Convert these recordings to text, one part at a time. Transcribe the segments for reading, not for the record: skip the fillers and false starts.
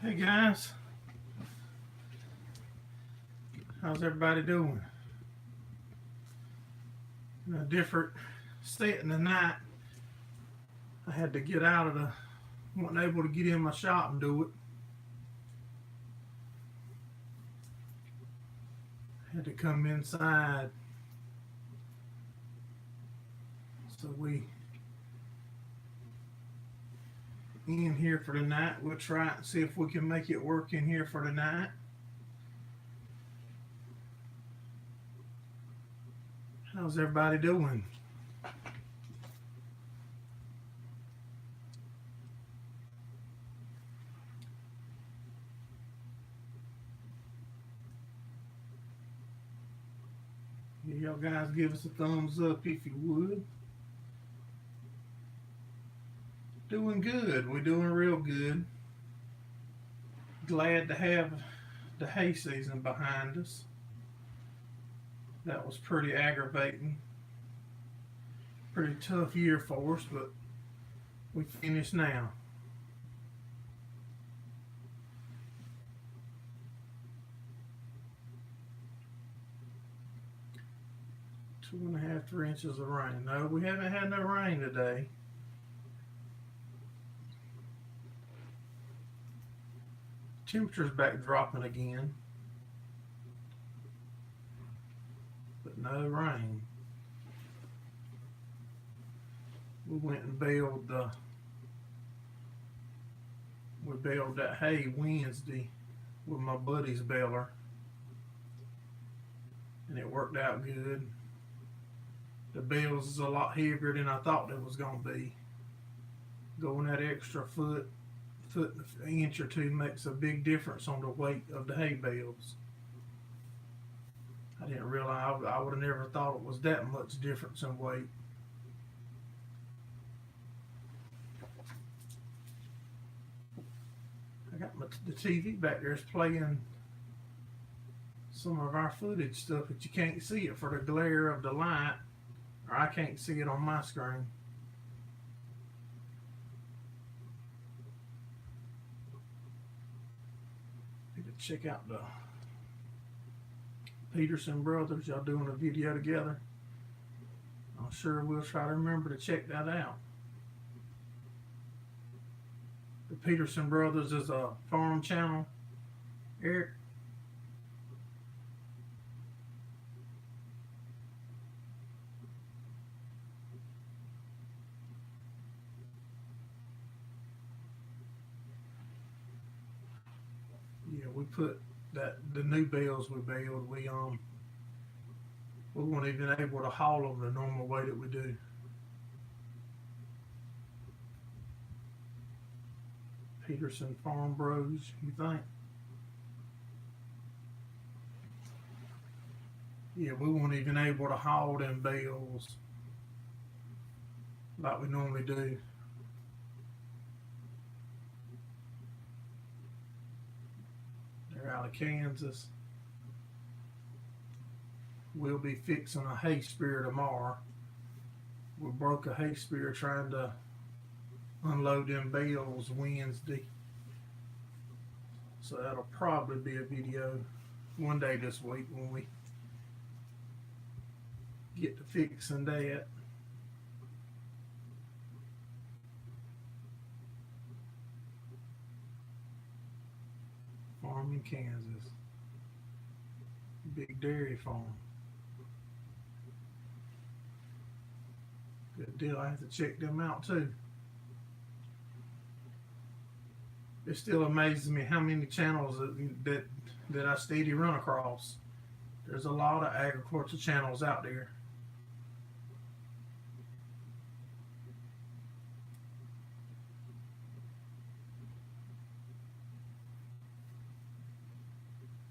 Hey guys, how's everybody doing? In a different setting tonight. I had to get out of the, wasn't able to get in my shop and do it. Had to come inside. So we in here for tonight. We'll try and see if we can make it work in here for tonight. How's everybody doing? Y'all guys give us a thumbs up if you would. Doing good. We're doing real good. Glad to have the hay season behind us. That was pretty aggravating. Pretty tough year for us, but we finished now. Two and a half, 3 inches of rain. No, we haven't had no rain today. Temperature's back dropping again, but no rain. We went and baled we baled that hay Wednesday with my buddy's baler, and it worked out good. The bales is a lot heavier than I thought it was gonna be. Going that extra foot, an inch or two makes a big difference on the weight of the hay bales. I didn't realize, I would have never thought it was that much difference in weight. I got the TV back there is playing some of our footage stuff, but you can't see it for the glare of the light, or I can't see it on my screen. Check out the Peterson brothers. Y'all doing a video together. I'm sure we'll try to remember to check that out. The Peterson brothers is a farm channel. Eric? Yeah, we put the new bales we baled, we weren't even able to haul them the normal way that we do. Peterson Farm Bros, you think? Yeah, we weren't even able to haul them bales like we normally do. They're out of Kansas. We'll be fixing a hay spear tomorrow. We broke a hay spear trying to unload them bales Wednesday. So that'll probably be a video one day this week when we get to fixing that. Farm in Kansas. Big dairy farm. Good deal. I have to check them out too. It still amazes me how many channels that I steady run across. There's a lot of agriculture channels out there.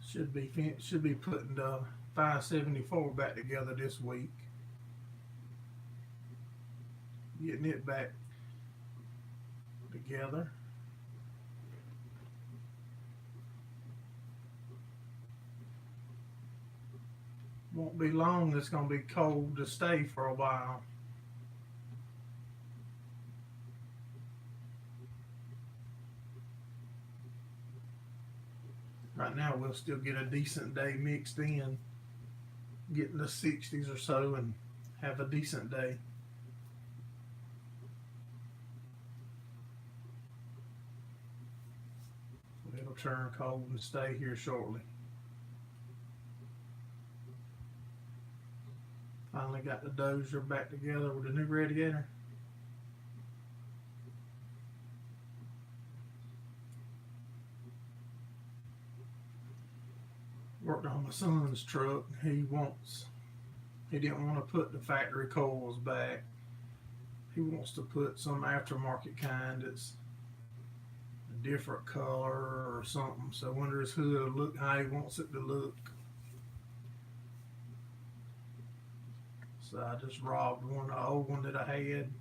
Should be putting the 574 back together this week. Getting it back together. Won't be long. It's going to be cold to stay for a while. Right now we'll still get a decent day mixed in, get in the 60s or so, and have a decent day. It'll turn cold and stay here shortly. Finally got the dozer back together with a new radiator. Worked on my son's truck. He didn't want to put the factory coils back. He wants to put some aftermarket kind that's a different color or something. So I wonder his hood will look how he wants it to look. So I just robbed one, the old one that I had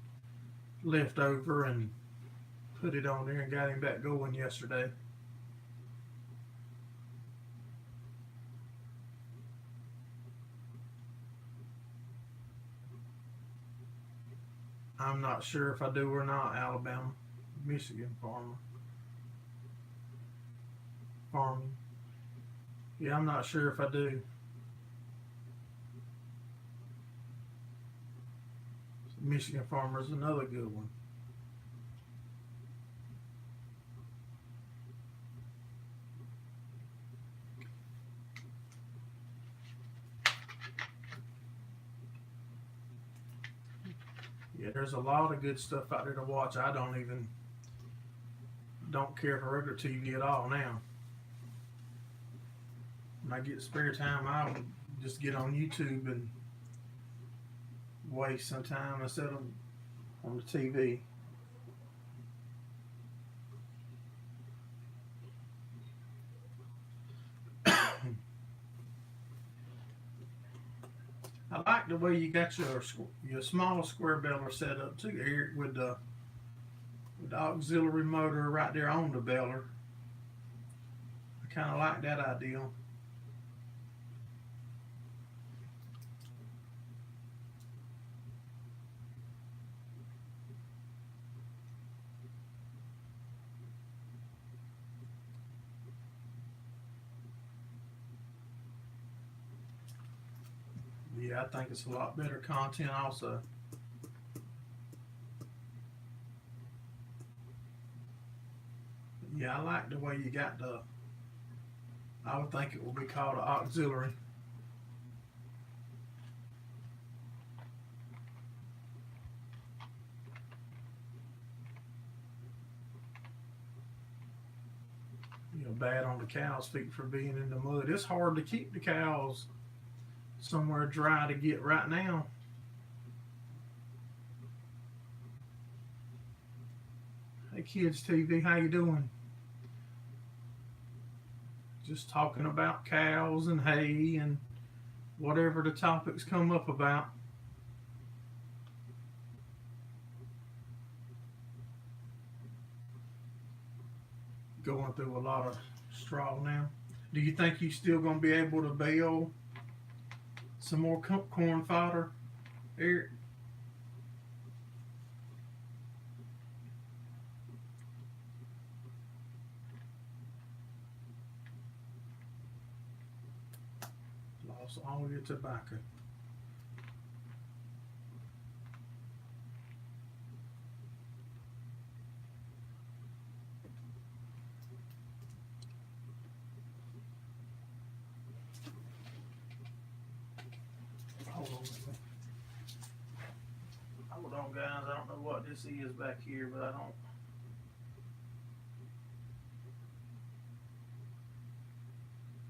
left over, and put it on there and got him back going yesterday. I'm not sure if I do or not. Alabama, Michigan farming. Yeah, I'm not sure if I do. Michigan farmer is another good one. Yeah, there's a lot of good stuff out there to watch. I don't care for regular TV at all now. When I get spare time, I'll just get on YouTube and waste some time instead of on the TV. I like the way you got your small square baler set up too, Eric, with the auxiliary motor right there on the baler. I kind of like that idea. Yeah, I think it's a lot better content also. Yeah, I like the way you got I would think it would be called an auxiliary. Bad on the cows' feet for being in the mud. It's hard to keep the cows somewhere dry to get right now. Hey kids TV, how you doing? Just talking about cows and hay and whatever the topics come up about. Going through a lot of straw now. Do you think you still gonna be able to bale some more corn fodder, Eric? Lost all your tobacco. Hold on, guys. I don't know what this is back here, but I don't.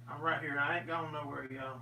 I'm right here. I ain't going nowhere, y'all.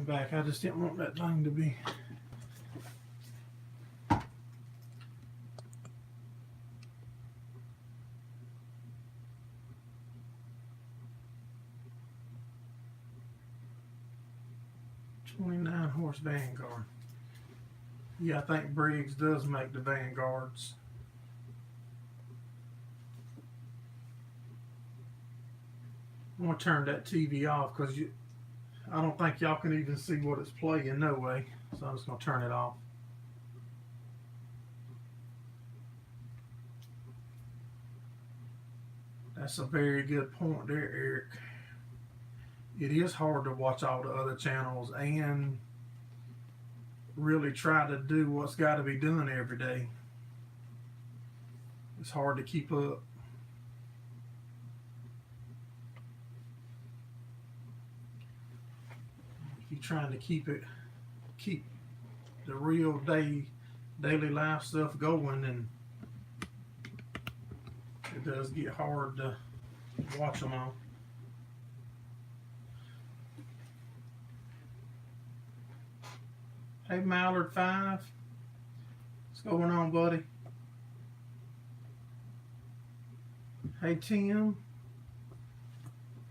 coming back. I just didn't want that thing to be. '29 horse Vanguard. Yeah, I think Briggs does make the Vanguards. I'm gonna turn that TV off because I don't think y'all can even see what it's playing, no way. So I'm just gonna turn it off. That's a very good point there, Eric. It is hard to watch all the other channels and really try to do what's got to be done every day. It's hard to keep up. If you're trying to keep the real daily life stuff going, then it does get hard to watch them all. Hey Mallard 5, what's going on, buddy? Hey Tim,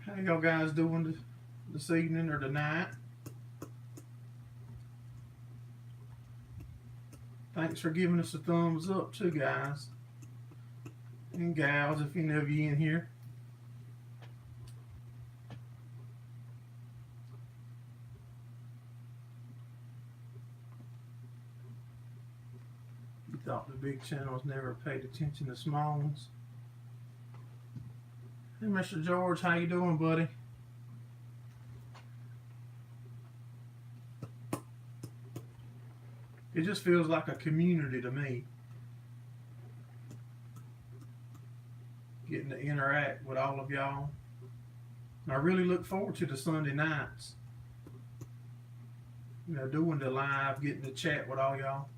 how y'all guys doing this evening or tonight? Thanks for giving us a thumbs up too, guys and gals, if any of you in here. You thought the big channels never paid attention to small ones. Hey Mr. George, how you doing, buddy? It just feels like a community to me. Getting to interact with all of y'all. I really look forward to the Sunday nights. You know, doing the live, getting to chat with all y'all.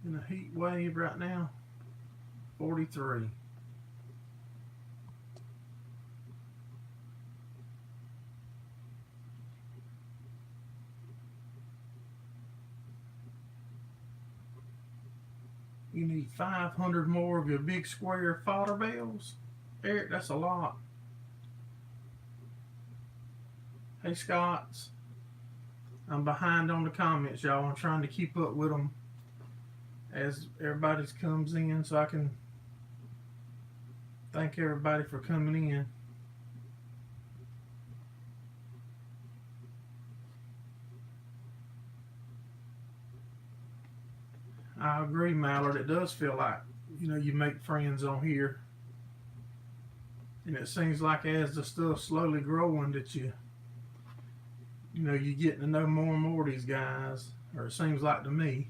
In a heat wave right now, 43. You need 500 more of your big square fodder bales. Eric, that's a lot. Hey Scotts, I'm behind on the comments, y'all. I'm trying to keep up with them as everybody comes in, so I can thank everybody for coming in. I agree, Mallard. It does feel like, you know, you make friends on here, and it seems like as the stuff's slowly growing that you know, you're getting to know more and more of these guys, or it seems like to me.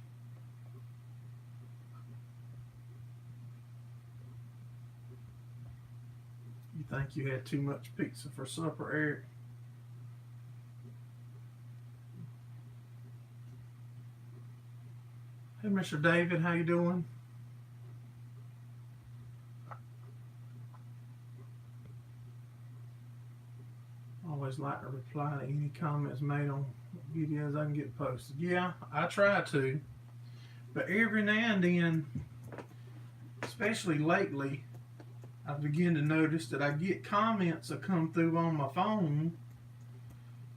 You think you had too much pizza for supper, Eric? Hey, Mr. David, how you doing? Always like to reply to any comments made on videos I can get posted. Yeah, I try to. But every now and then, especially lately, I begin to notice that I get comments that come through on my phone,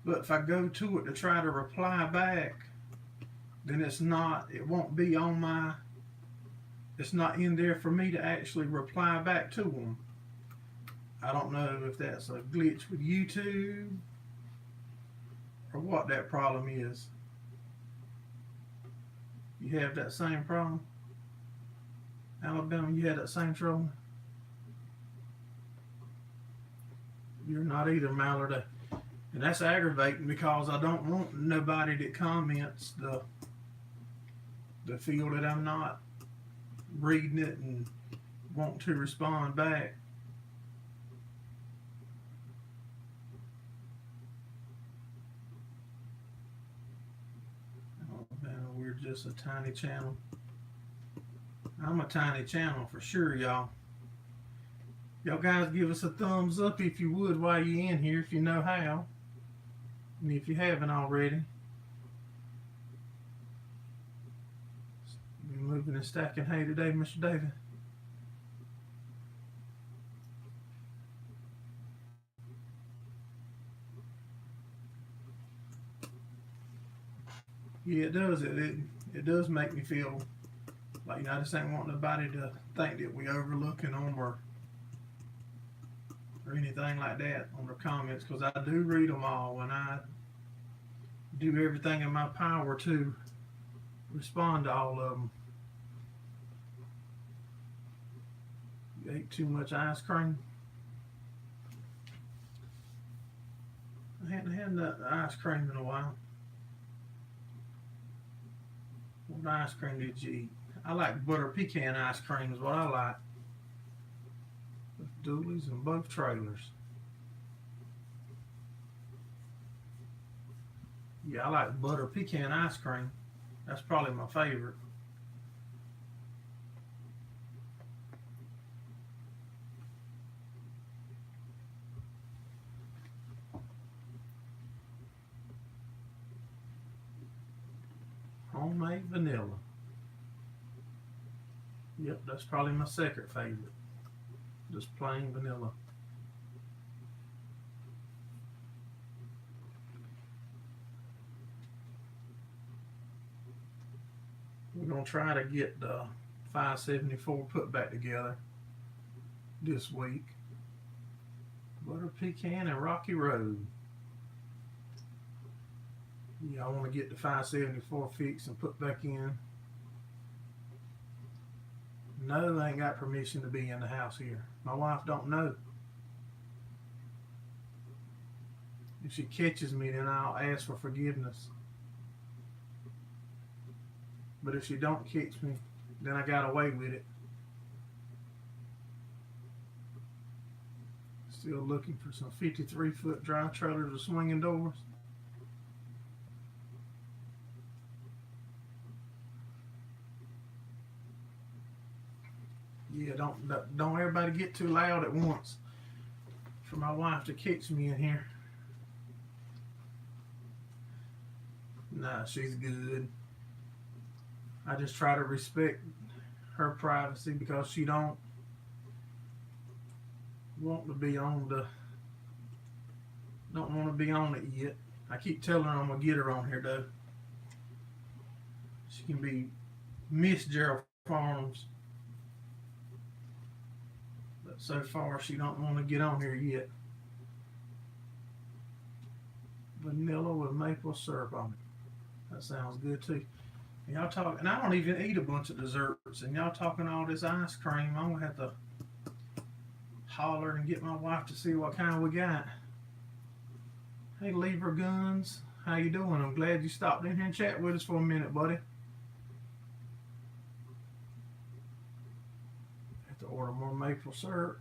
but if I go to it to try to reply back, then it won't be on my, it's not in there for me to actually reply back to them. I don't know if that's a glitch with YouTube or what that problem is. You have that same problem? Alabama, you had that same trouble? You're not either, Mallard. And that's aggravating because I don't want nobody that comments to feel that I'm not reading it and want to respond back. just a tiny channel. I'm a tiny channel for sure, y'all. Y'all guys give us a thumbs up if you would while you're in here, if you know how. And if you haven't already. You moving and stacking hay today, Mr. David? Yeah, it does. It does make me feel like I just ain't want nobody to think that we overlooking them or anything like that on their comments, because I do read them all and I do everything in my power to respond to all of them. You ate too much ice cream? I hadn't had that ice cream in a while. What ice cream did you eat? I like butter pecan ice cream is what I like. With doolies and both trailers. Yeah, I like butter pecan ice cream. That's probably my favorite. Homemade vanilla. Yep, that's probably my second favorite. Just plain vanilla. We're going to try to get the 574 put back together this week. Butter pecan and Rocky Road. Yeah, I want to get the 574 fixed and put back in. No, I ain't got permission to be in the house here. My wife don't know. If she catches me, then I'll ask for forgiveness. But if she don't catch me, then I got away with it. Still looking for some 53-foot dry trailers with swinging doors. Yeah, don't everybody get too loud at once for my wife to catch me in here. Nah, she's good. I just try to respect her privacy because she don't want to be on the, don't want to be on it yet. I keep telling her I'm gonna get her on here though. She can be Miss Gerald Farms, but so far she don't want to get on here yet. Vanilla with maple syrup on it. That sounds good too. Y'all talking, and I don't even eat a bunch of desserts, and y'all talking all this ice cream. I'm gonna have to holler and get my wife to see what kind we got. Hey, Lever Guns, how you doing? I'm glad you stopped in here and chat with us for a minute, buddy. Have to order more maple syrup.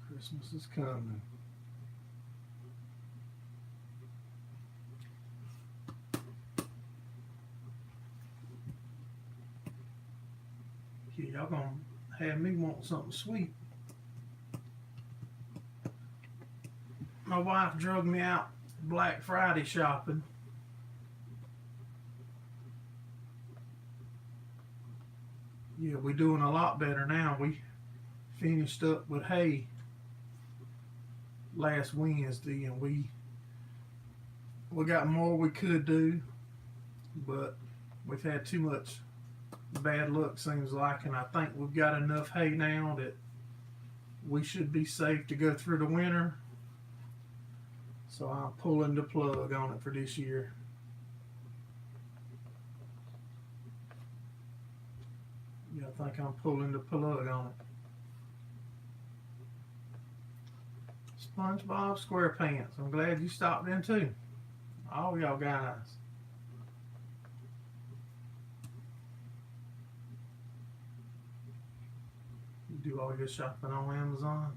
Christmas is coming. Y'all gonna have me want something sweet. My wife drugged me out Black Friday shopping. Yeah, we're doing a lot better now. We finished up with hay last Wednesday, and we got more we could do, but we've had too much bad luck, seems like, and I think we've got enough hay now that we should be safe to go through the winter. So I'm pulling the plug on it for this year. Yeah, I think I'm pulling the plug on it. SpongeBob SquarePants, I'm glad you stopped in too. All y'all guys. You do all your shopping on Amazon?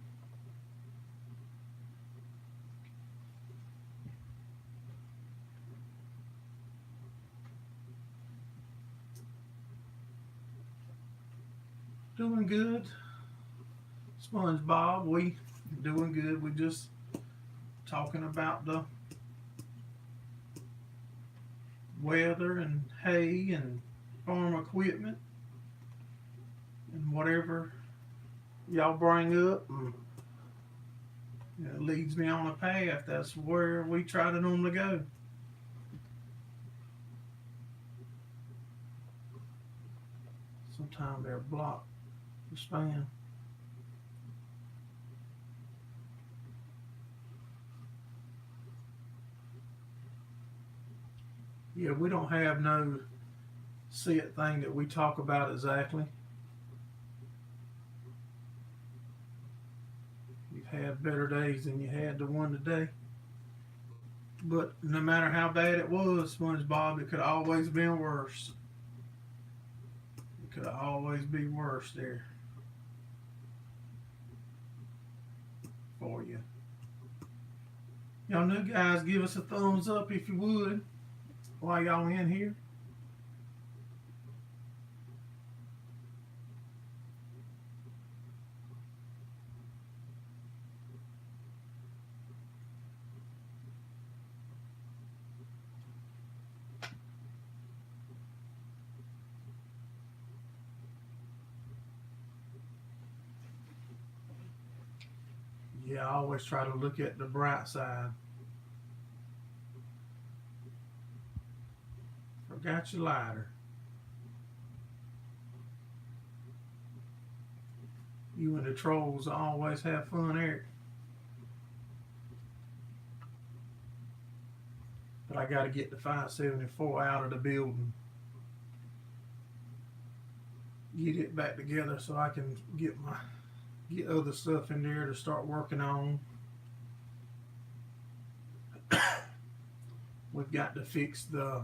Doing good. SpongeBob, we doing good. We just talking about the weather and hay and farm equipment and whatever y'all bring up. And it leads me on a path. That's where we try to normally go. Sometimes they're blocked for spam. Yeah, we don't have no set thing that we talk about exactly. You've had better days than you had the one today. But no matter how bad it was, SpongeBob, it could have always been worse. It could always be worse there for you. Y'all new guys, give us a thumbs up if you would while y'all in here. Yeah, I always try to look at the bright side. Forgot your lighter. You and the trolls always have fun, Eric. But I got to get the 574 out of the building. Get it back together so I can get other stuff in there to start working on. We've got to fix the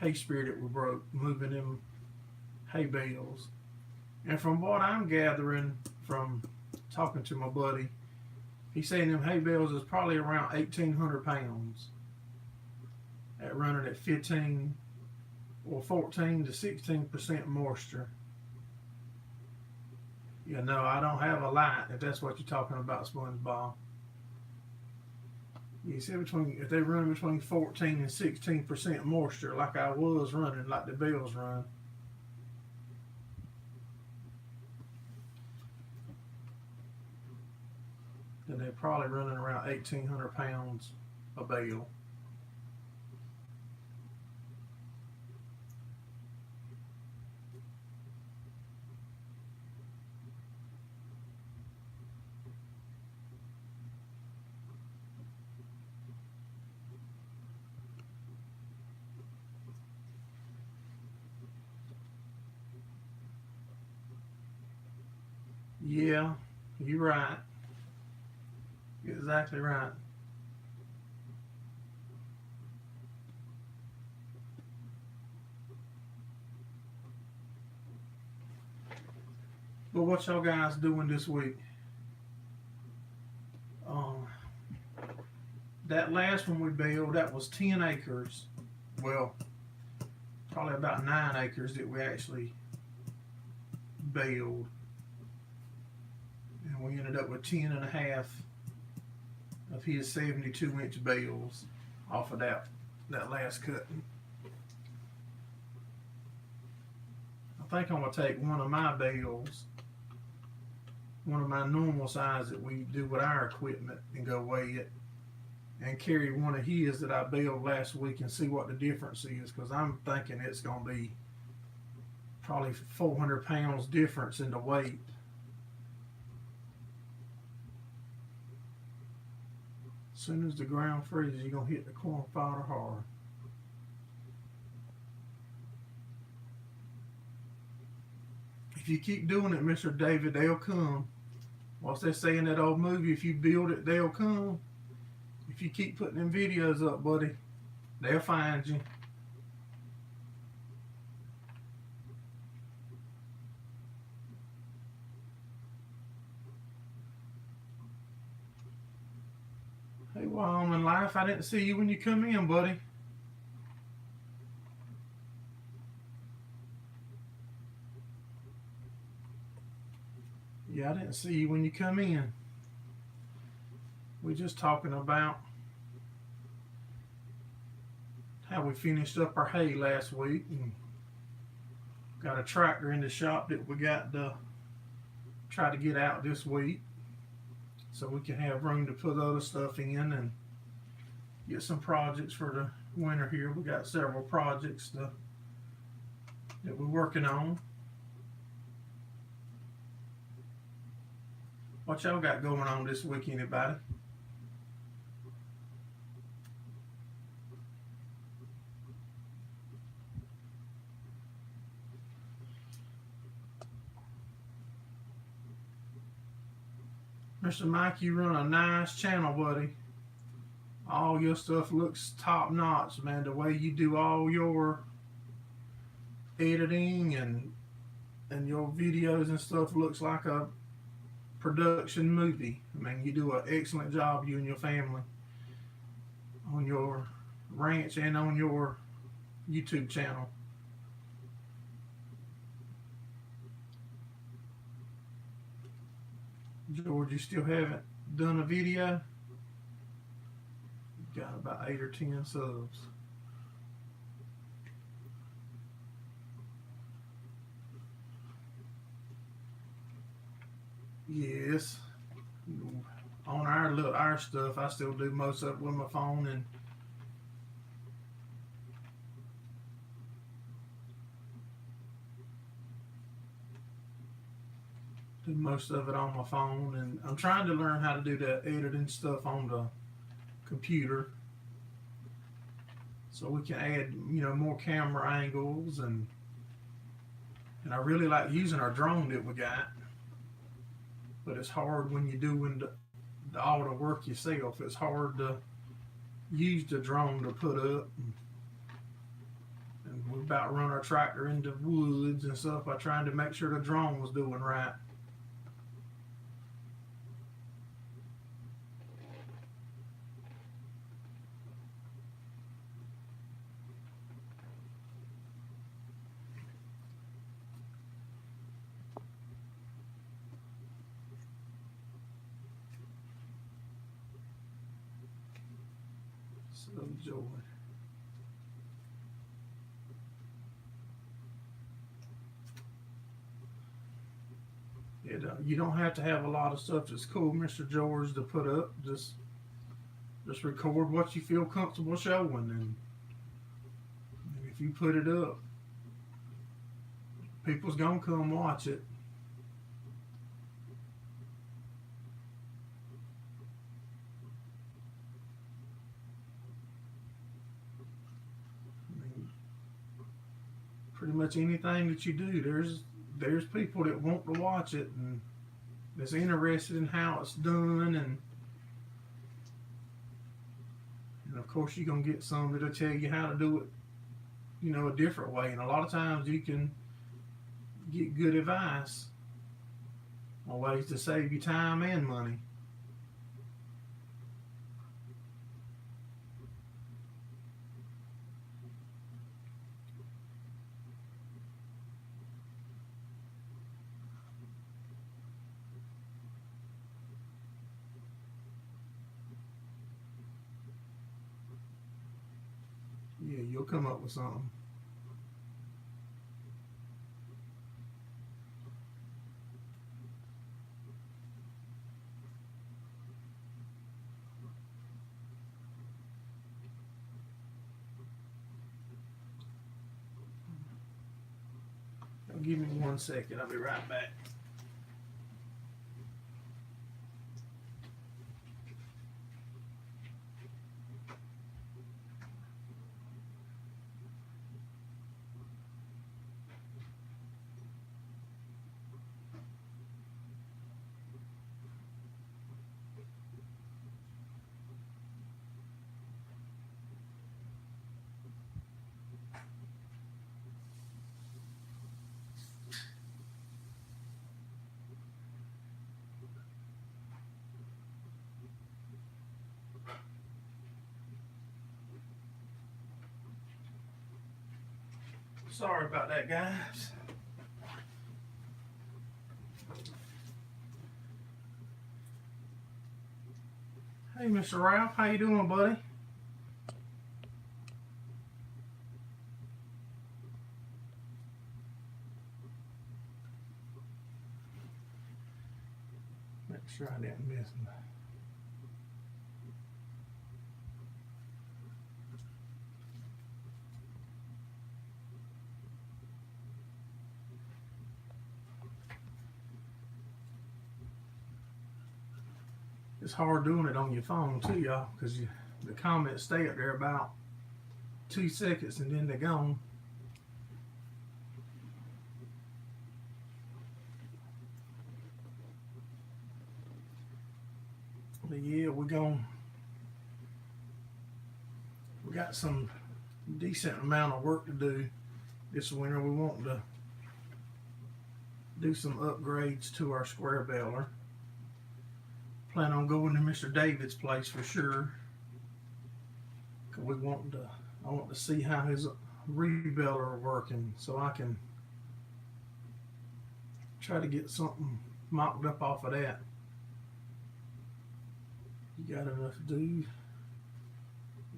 hay spear that we broke, moving them hay bales. And from what I'm gathering from talking to my buddy, he's saying them hay bales is probably around 1,800 pounds at running at 15 or 14 to 16% moisture. Yeah, no, I don't have a light, if that's what you're talking about, SpongeBob. You see, if they run between 14 and 16% moisture, like I was running, like the bales run, then they're probably running around 1,800 pounds a bale. Yeah, you're right. You're exactly right. But what y'all guys doing this week? Um, that last one we baled, that was 10 acres. Well, probably about 9 acres that we actually baled. And we ended up with 10 and a half of his 72-inch bales off of that last cutting. I think I'm going to take one of my bales, one of my normal size that we do with our equipment, and go weigh it, and carry one of his that I baled last week and see what the difference is, because I'm thinking it's going to be probably 400 pounds difference in the weight. As soon as the ground freezes, you're going to hit the corn fodder hard. If you keep doing it, Mr. David, they'll come. What's they say in that old movie? If you build it, they'll come. If you keep putting them videos up, buddy, they'll find you. Hey, Wyoming Life, I didn't see you when you come in, buddy. Yeah, I didn't see you when you come in. We're just talking about how we finished up our hay last week and got a tractor in the shop that we got to try to get out this week so we can have room to put other stuff in and get some projects for the winter here. We got several projects that we're working on. What y'all got going on this week, anybody? Mr. Mike, you run a nice channel, buddy. All your stuff looks top notch, man. The way you do all your editing and your videos and stuff looks like a production movie. I mean, you do an excellent job, you and your family, on your ranch and on your YouTube channel. George, you still haven't done a video? Got about 8 or 10 subs. Yes. On our stuff, I still do most of it with my phone and do most of it on my phone, and I'm trying to learn how to do the editing stuff on the computer so we can add, more camera angles, and I really like using our drone that we got, but it's hard when you're doing all the work yourself. It's hard to use the drone to put up, and we're about to run our tractor into woods and stuff by trying to make sure the drone was doing right. So joy. You don't have to have a lot of stuff that's cool, Mr. George, to put up. Just record what you feel comfortable showing, and if you put it up, people's gonna come watch it. I mean, pretty much anything that you do, there's people that want to watch it and that's interested in how it's done, and of course you're gonna get some that'll tell you how to do it, a different way. And a lot of times you can get good advice on ways to save you time and money. Yeah, you'll come up with something. Give me 1 second, I'll be right back. Sorry about that, guys. Hey, Mr. Ralph, how you doing, buddy? Make sure I didn't miss him. It's hard doing it on your phone too, y'all, because the comments stay up there about 2 seconds and then they're gone. But yeah, we got some decent amount of work to do this winter. We want to do some upgrades to our square baler. Plan on going to Mr. David's place for sure. Cause I want to see how his rebeller are working, so I can try to get something mocked up off of that. You got enough to do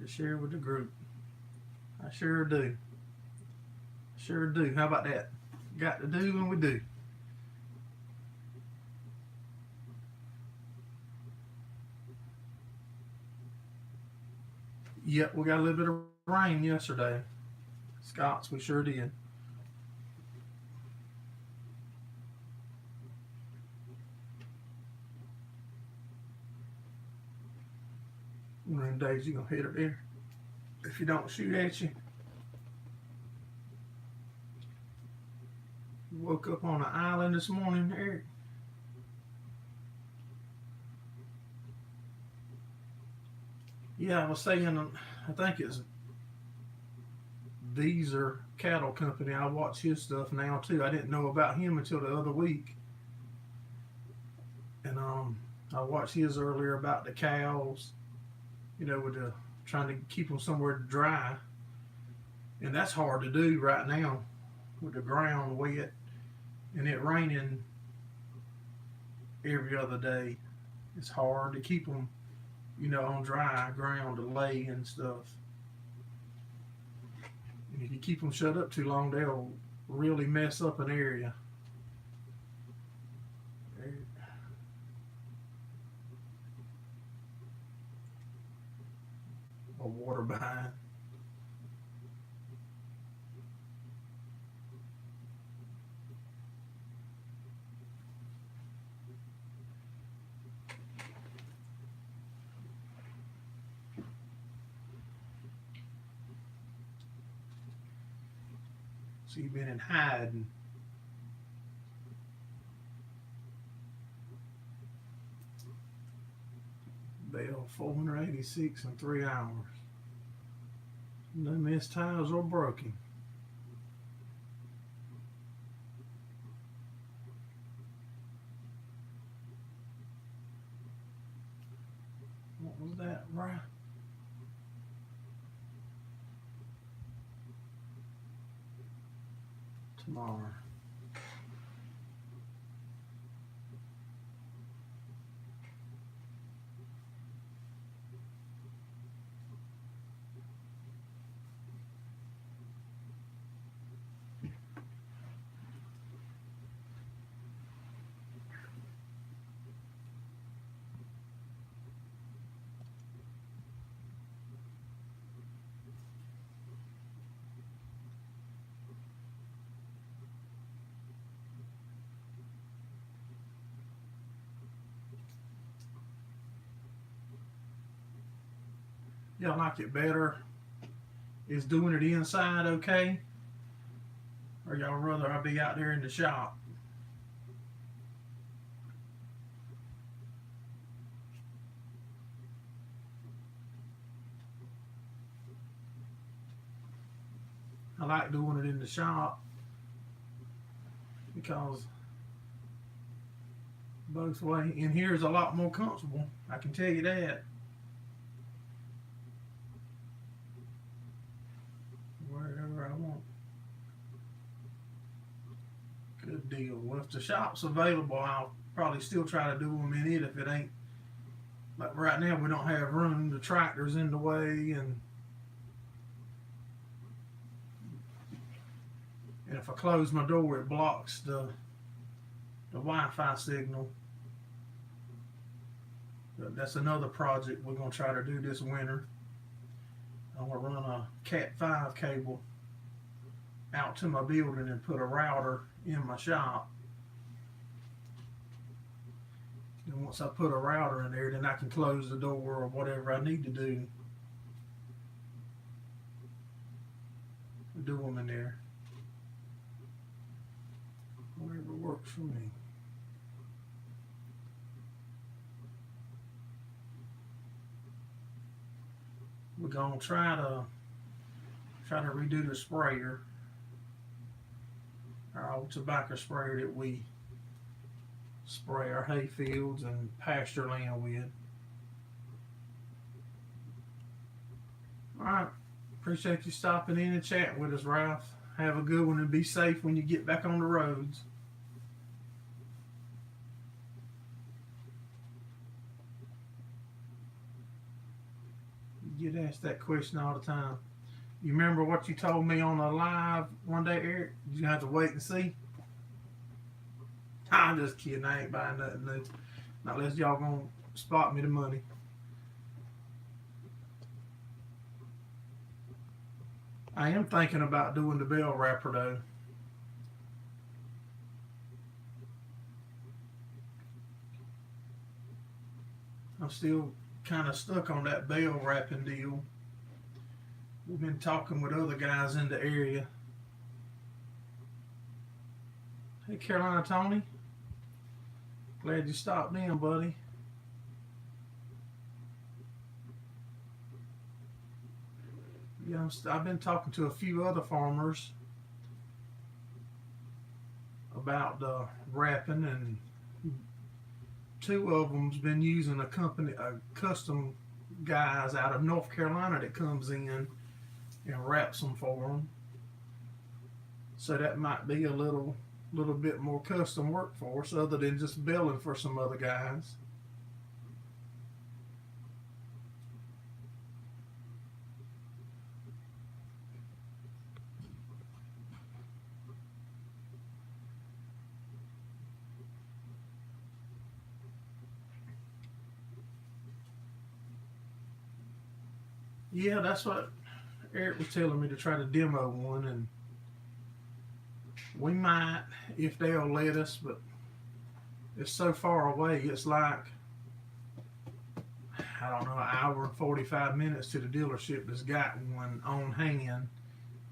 to share with the group? I sure do. Sure do. How about that? Got to do when we do. Yep, we got a little bit of rain yesterday. Scots, we sure did. One of them days you're gonna hit her there. If you don't shoot at you. You woke up on an island this morning, Eric. Yeah, I was saying, I think it's Beezer Cattle Company. I watch his stuff now too. I didn't know about him until the other week. And I watched his earlier about the cows, you know, with trying to keep them somewhere dry. And that's hard to do right now with the ground wet and it raining every other day. It's hard to keep them, you know, on dry ground to lay and stuff. And if you keep them shut up too long, they'll really mess up an area. A water behind. So you've been in hiding. Bell 486 in 3 hours. No missed tiles or broken. What was that, right? Tomorrow. Y'all like it better? Is doing it inside okay? Or y'all rather I be out there in the shop? I like doing it in the shop because both ways. In here is a lot more comfortable. I can tell you that. Wherever I want. Good deal. Well, if the shop's available, I'll probably still try to do them in it if it ain't Like right now we don't have room, the tractor's in the way, and if I close my door it blocks the Wi-Fi signal. But that's another project we're going to try to do this winter. I'm going to run a Cat5 cable out to my building and put a router in my shop. And once I put a router in there, then I can close the door or whatever I need to do. Do them in there. Whatever works for me. We're gonna try to redo the sprayer, our old tobacco sprayer that we spray our hay fields and pasture land with. Alright, appreciate you stopping in and chatting with us, Ralph. Have a good one and be safe when you get back on the roads. You get asked that question all the time. You remember what you told me on a live one day, Eric? You have to wait and see. I'm just kidding. I ain't buying nothing new. Not unless y'all gonna spot me the money. I am thinking about doing the bell wrapper though. I'm still kind of stuck on that bell wrapping deal. We've been talking with other guys in the area. Hey, Carolina Tony. Glad you stopped in, buddy. Yeah, I've been talking to a few other farmers about wrapping, and two of them's been using a custom guys out of North Carolina that comes in and wraps them for them. So that might be a little bit more custom work for us, other than just billing for some other guys. Yeah, that's what Eric was telling me, to try to demo one, and we might if they'll let us, but it's so far away. It's like, I don't know, an hour and 45 minutes to the dealership that's got one on hand,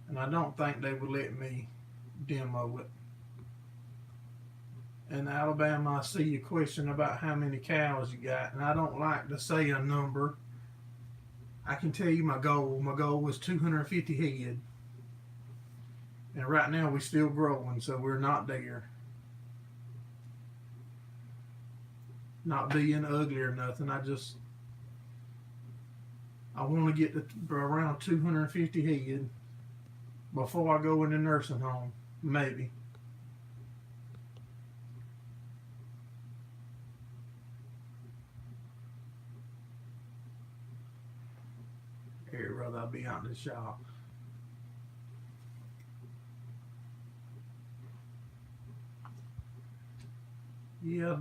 and I don't think they would let me demo it. In Alabama, I see your question about how many cows you got, and I don't like to say a number. I can tell you my goal. My goal was 250 head. And right now we're still growing, so we're not there. Not being ugly or nothing. I want to get to around 250 head before I go in the nursing home. Maybe. I'd rather I'll be out in the shop. Yeah.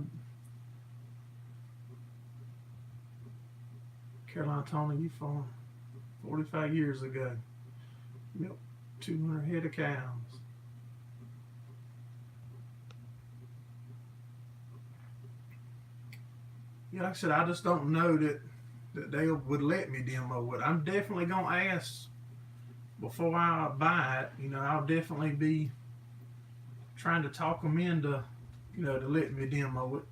Carolina Tony, you farmed 45 years ago. Milked 200 head of cows. Yeah, like I said, I just don't know that they would let me demo it. I'm definitely going to ask before I buy it. You know, I'll definitely be trying to talk them into, you know, to let me demo it.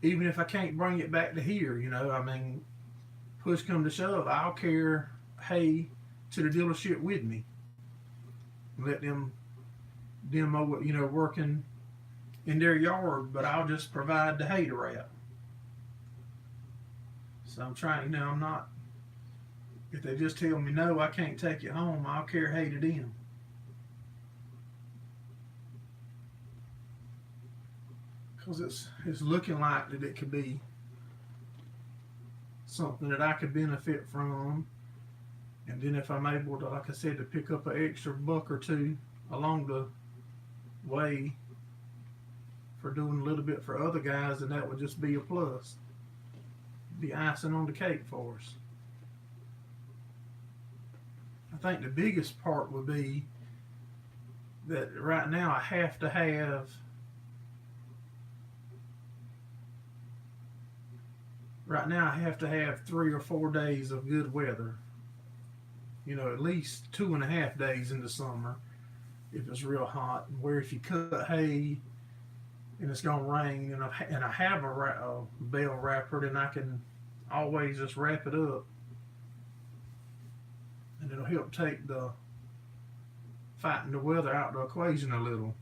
Even if I can't bring it back to here, you know, I mean, push come to shove, I'll carry hay to the dealership with me. Let them demo it, you know, working in their yard, but I'll just provide the hay to wrap. So I'm trying, you know, I'm not, if they just tell me no, I can't take it home, I'll carry hay to them. Because it's looking like that it could be something that I could benefit from. And then if I'm able to, like I said, to pick up an extra buck or two along the way for doing a little bit for other guys, then that would just be a plus. Be icing on the cake for us. I think the biggest part would be that right now I have to have right now I have to have 3 or 4 days of good weather. You know, at least 2.5 days in the summer if it's real hot. Where if you cut hay and it's gonna rain, and I have a bale wrapper, then I can always just wrap it up, and it'll help take the fighting the weather out of the equation a little.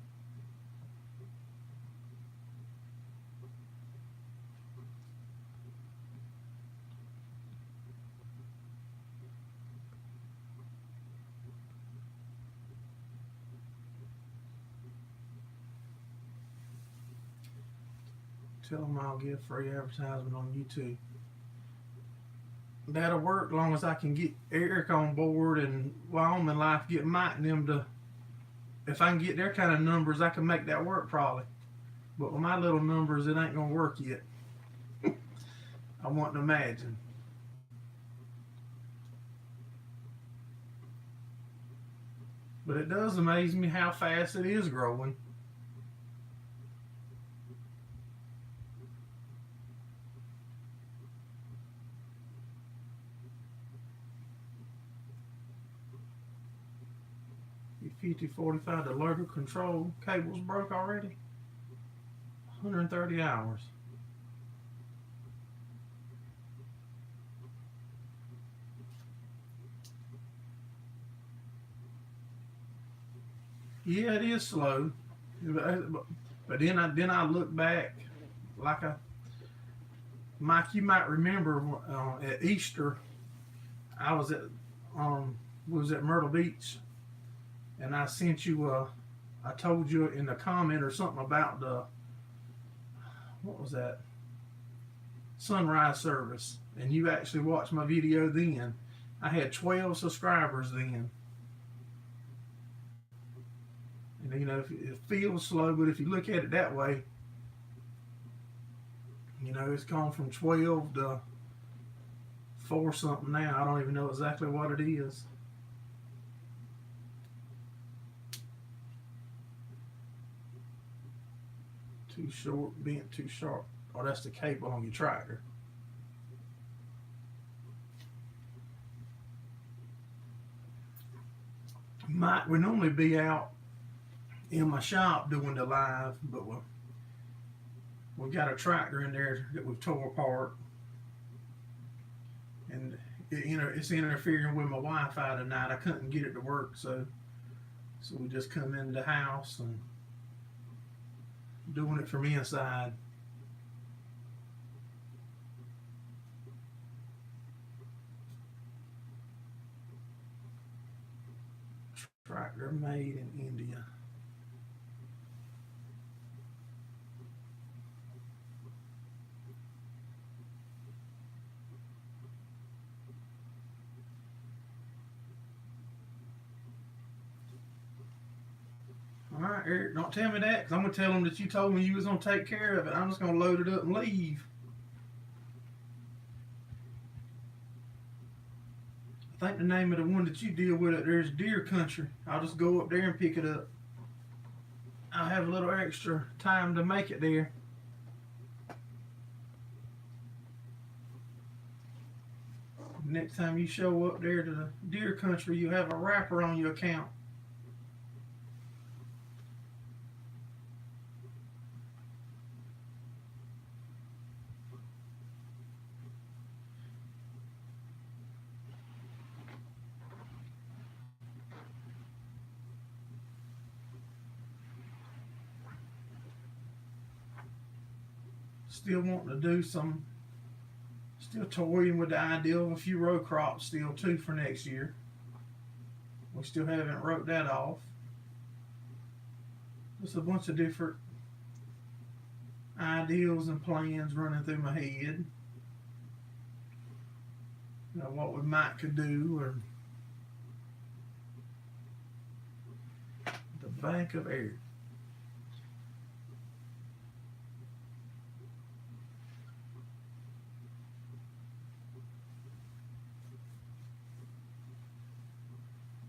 Tell them I'll give free advertisement on YouTube. That'll work as long as I can get Eric on board and Wyoming Life, get Mike and them to. If I can get their kind of numbers, I can make that work probably. But with my little numbers, it ain't gonna work yet. I wouldn't imagine. But it does amaze me how fast it is growing. P5045, the local control cables broke already. 130 hours. Yeah, it is slow, but then I look back, like Mike, you might remember at Easter, I was at Myrtle Beach. And I sent you, I told you in the comment or something about what was that? Sunrise service. And you actually watched my video then. I had 12 subscribers then. And you know, it feels slow, but if you look at it that way, you know, it's gone from 12 to 4 something now. I don't even know exactly what it is. Too short, bent too sharp. Oh, that's the cable on your tractor. Mike would normally be out in my shop doing the live, but we've got a tractor in there that we've tore apart, and it's interfering with my Wi-Fi tonight. I couldn't get it to work, so we just come into the house and doing it from inside. Tractor made in India. All right, Eric, don't tell me that, because I'm going to tell them that you told me you was going to take care of it. I'm just going to load it up and leave. I think the name of the one that you deal with up there is Deer Country. I'll just go up there and pick it up. I'll have a little extra time to make it there. Next time you show up there to the Deer Country, you have a wrapper on your account. Still wanting to do some, still toying with the idea of a few row crops still too for next year. We still haven't wrote that off. Just a bunch of different ideals and plans running through my head. You know, what we might could do, or the bank of air.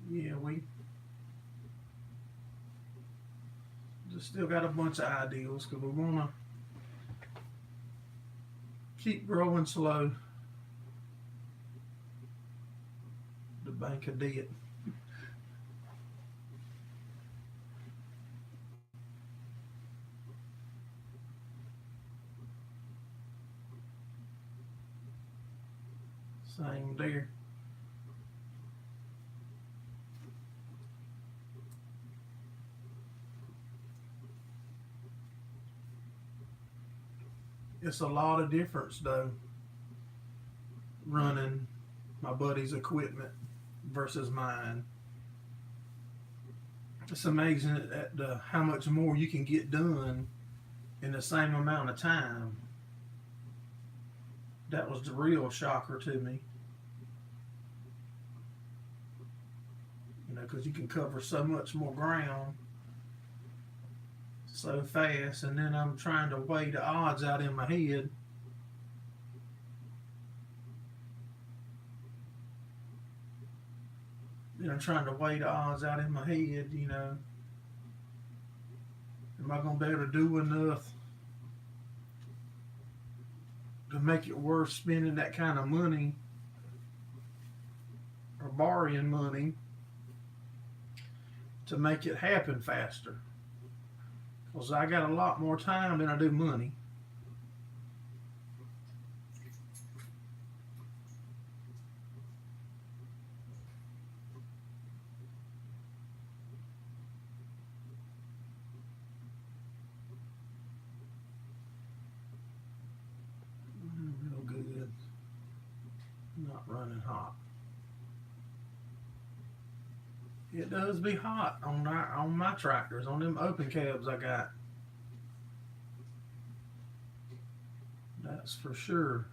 Yeah, we just still got a bunch of ideals because we want to keep growing slow. The bank of debt. Same there. It's a lot of difference though, running my buddy's equipment versus mine. It's amazing at how much more you can get done in the same amount of time. That was the real shocker to me. You know, because you can cover so much more ground so fast, and then I'm trying to weigh the odds out in my head. You know, trying to weigh the odds out in my head, you know. Am I going to be able to do enough to make it worth spending that kind of money or borrowing money to make it happen faster? Because I got a lot more time than I do money. Real good. Not running hot. It does be hot on my tractors, on them open cabs I got. That's for sure.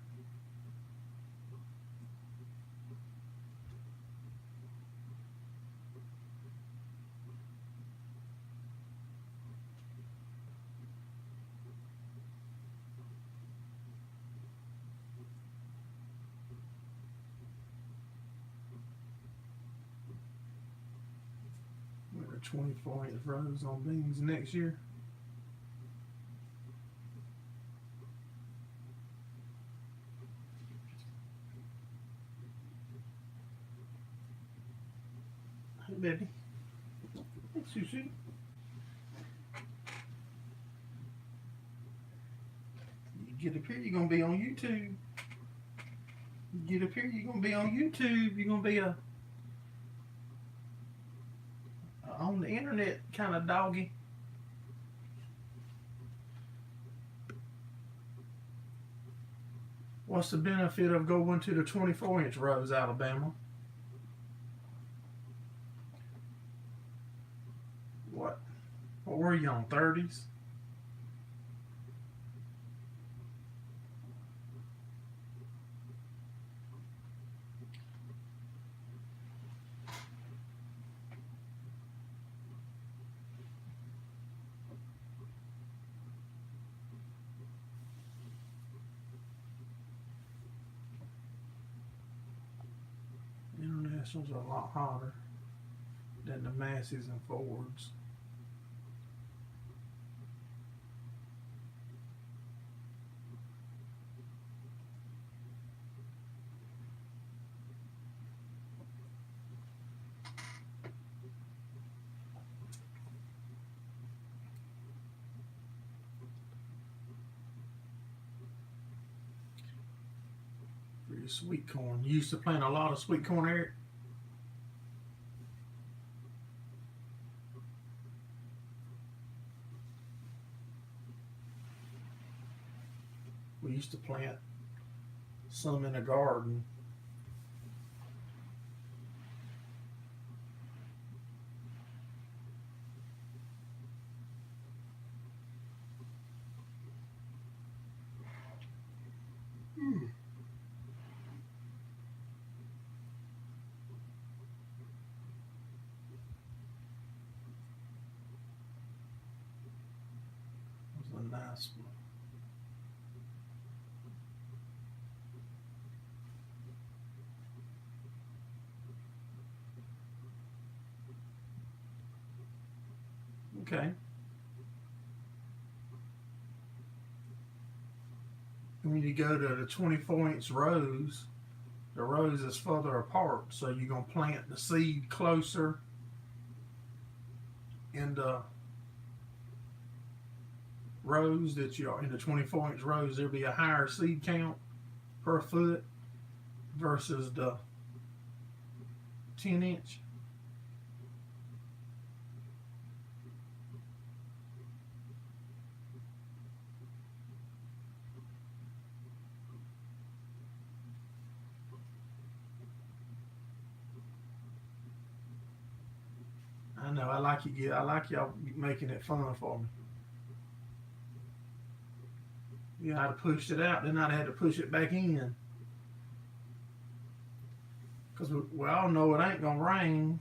We're 24-inch rows on beans next year. Hey, baby. Hey, Susie. You get up here, you're going to be on YouTube. You get up here, you're going to be on YouTube. You're going to be a on the internet kind of doggy. What's the benefit of going to the 24-inch rows, Alabama? What were you on, 30s? Internationals are a lot hotter than the Masses and Fords. For your sweet corn. You used to plant a lot of sweet corn, Eric? We used to plant some in the garden. something nice. Okay. When you go to the 24-inch rows, the rows is further apart, so you're going to plant the seed closer in the rows that you are in the 24-inch rows. There'll be a higher seed count per foot versus the 10-inch. I know. I like you. I like y'all making it fun for me. You know, I'd have pushed it out, then I'd have had to push it back in. Because we all know it ain't gonna rain.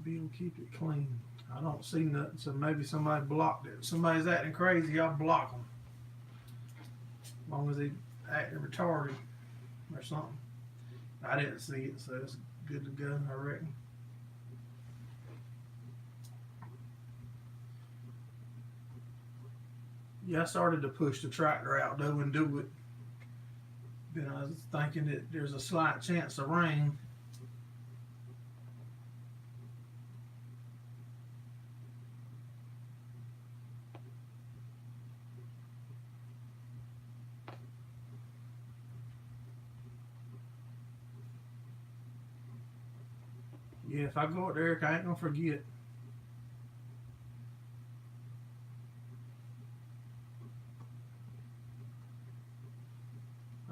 Bill, keep it clean. I don't see nothing, so maybe somebody blocked it. If somebody's acting crazy, I'll block them. As long as they acting retarded or something. I didn't see it, so it's good to go, I reckon. Yeah, I started to push the tractor out though and do it. Then I was thinking that there's a slight chance of rain. Yeah, if I go up there, I ain't gonna forget.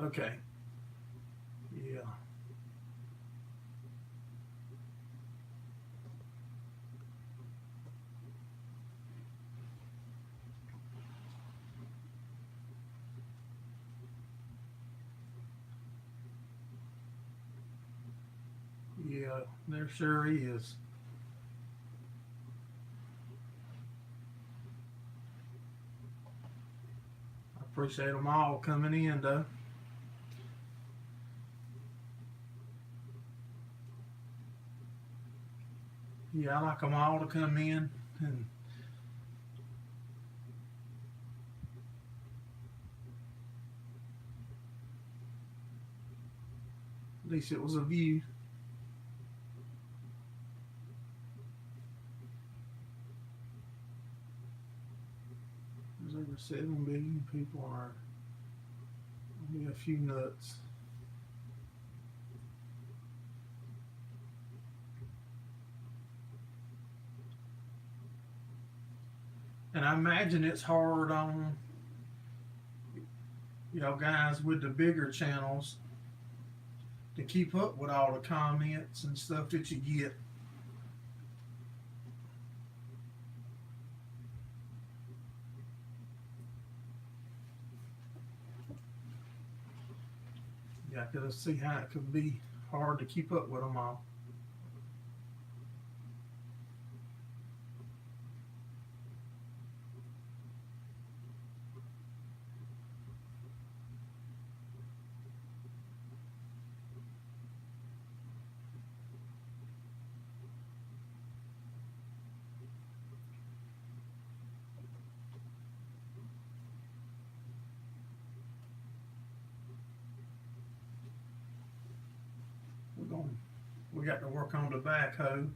Okay. Yeah. Yeah, there sure is. I appreciate them all coming in though. Yeah, I like them all to come in, and at least it was a view. There's over 7 billion people on Earth. Only a few nuts. And I imagine it's hard on guys with the bigger channels to keep up with all the comments and stuff that you get. Yeah, I could see how it could be hard to keep up with them all. We got to work on the backhoe.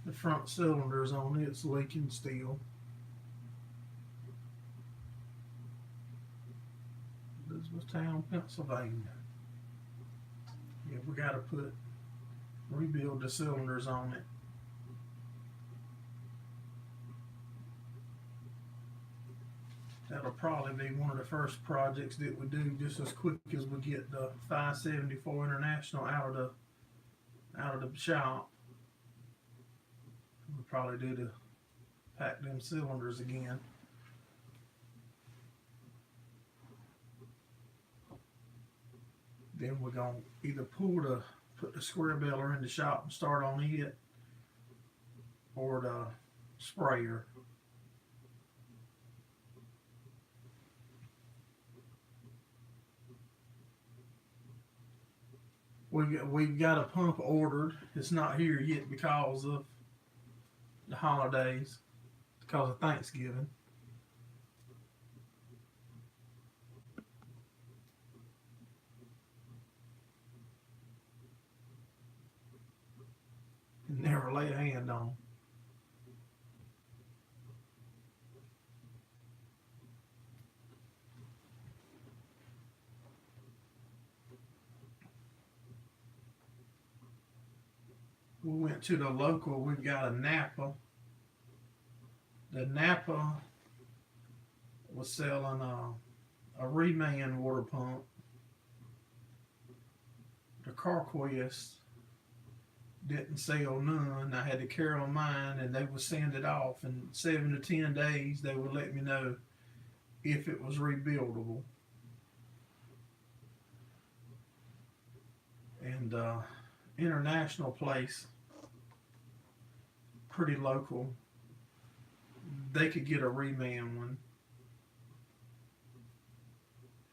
The front cylinders on it's leaking still. Elizabethtown, Pennsylvania. Yeah, we got to rebuild the cylinders on it. That'll probably be one of the first projects that we do just as quick as we get the 574 International out of the shop. We'll probably do to pack them cylinders again. Then we're gonna either put the square baler in the shop and start on it, or the sprayer. We've got a pump ordered. It's not here yet because of the holidays, because of Thanksgiving. Never lay a hand on. We went to the local. We've got a Napa. The Napa was selling a reman water pump. The CarQuest didn't sell none. I had to carry on mine, and they would send it off. In 7 to 10 days, they would let me know if it was rebuildable. And international place, pretty local, they could get a reman one.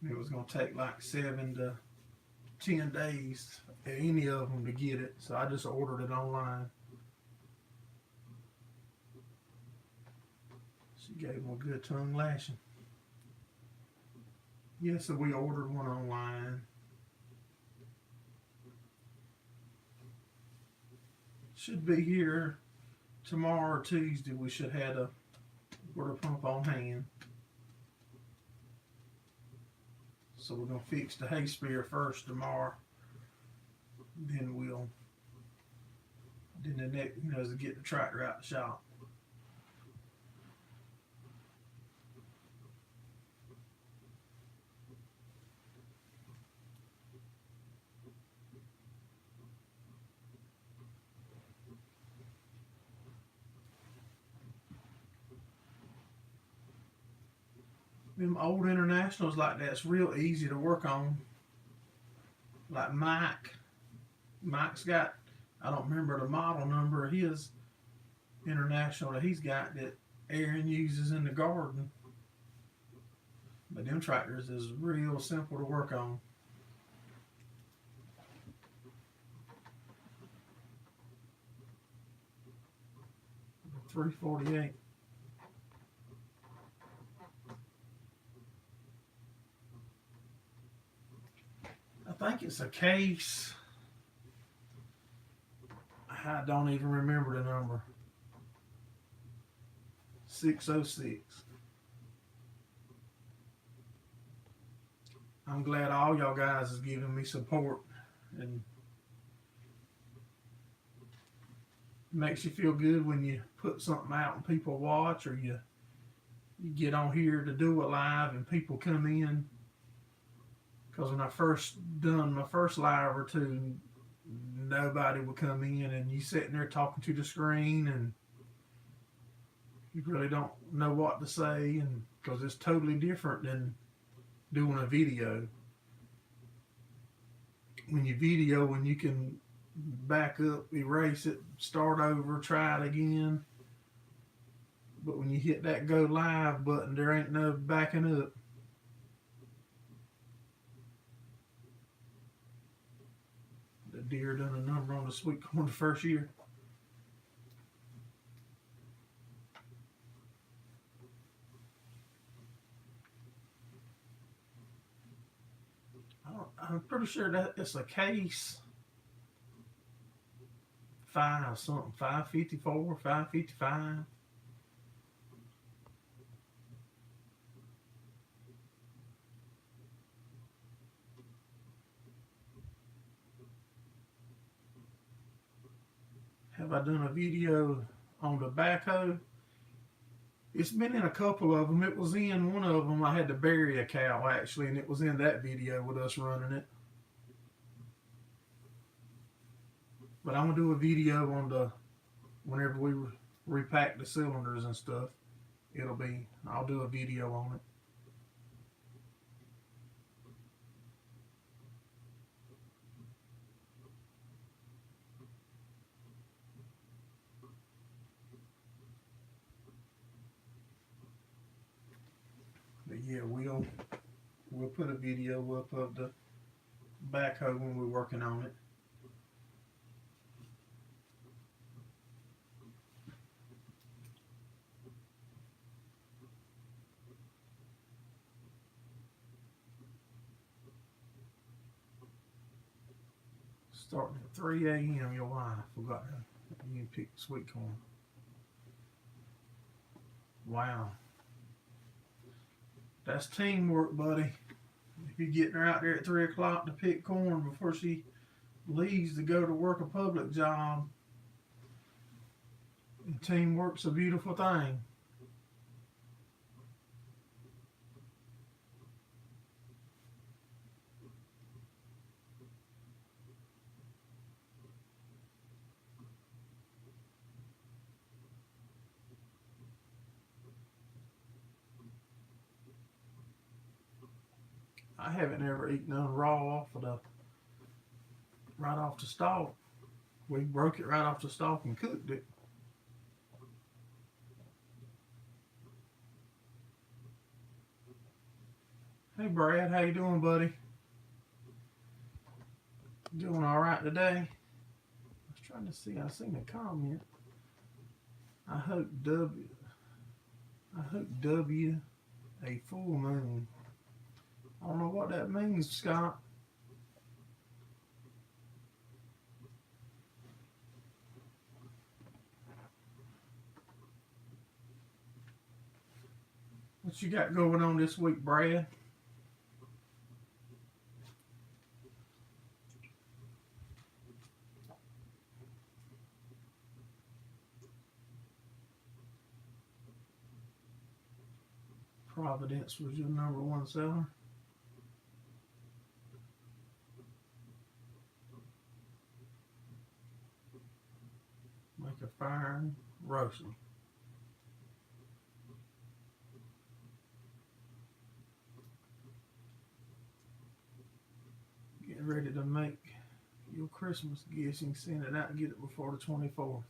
It was going to take like 7 to 10 days at any of them to get it, so I just ordered it online. She gave them a good tongue lashing. Yeah, so we ordered one online. Should be here tomorrow or Tuesday. We should have a water pump on hand. So we're going to fix the hay spear first tomorrow. Then the next, is to get the tractor out the shop. Them old internationals like that's real easy to work on. Like Mike's got, I don't remember the model number of his international that he's got that Aaron uses in the garden. But them tractors is real simple to work on. $348. I think it's a case. I don't even remember the number. 606. I'm glad all y'all guys is giving me support, and it makes you feel good when you put something out and people watch, or you get on here to do it live and people come in. Because when I first done my first live or two, nobody would come in, and you sitting there talking to the screen, and you really don't know what to say, and because it's totally different than doing a video. When you video, when you can back up, erase it, start over, try it again. But when you hit that go live button, there ain't no backing up. The deer done a number on the sweet corn the first year. I'm pretty sure that it's a case 5 something, 554, 555. Have I done a video on the backhoe? It's been in a couple of them. It was in one of them. I had to bury a cow, actually, and it was in that video with us running it. But I'm going to do a video on whenever we repack the cylinders and stuff. I'll do a video on it. But yeah, we'll put a video up of the backhoe when we're working on it. Starting at 3 a.m. Your wife forgot you can pick sweet corn. Wow. That's teamwork, buddy. If you're getting her out there at 3 o'clock to pick corn before she leaves to go to work a public job, teamwork's a beautiful thing. I haven't ever eaten none raw right off the stalk. We broke it right off the stalk and cooked it. Hey Brad, how you doing, buddy? Doing all right today? I was trying to see. I seen a comment. I hope W a full moon. I don't know what that means, Scott. What you got going on this week, Brad? Providence was your #1 seller. Make a fine roast. Getting ready to make your Christmas gifts. You can send it out and get it before the 24th.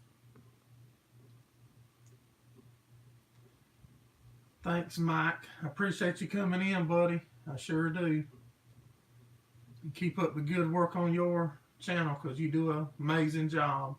Thanks, Mike. I appreciate you coming in, buddy. I sure do. And keep up the good work on your channel because you do an amazing job.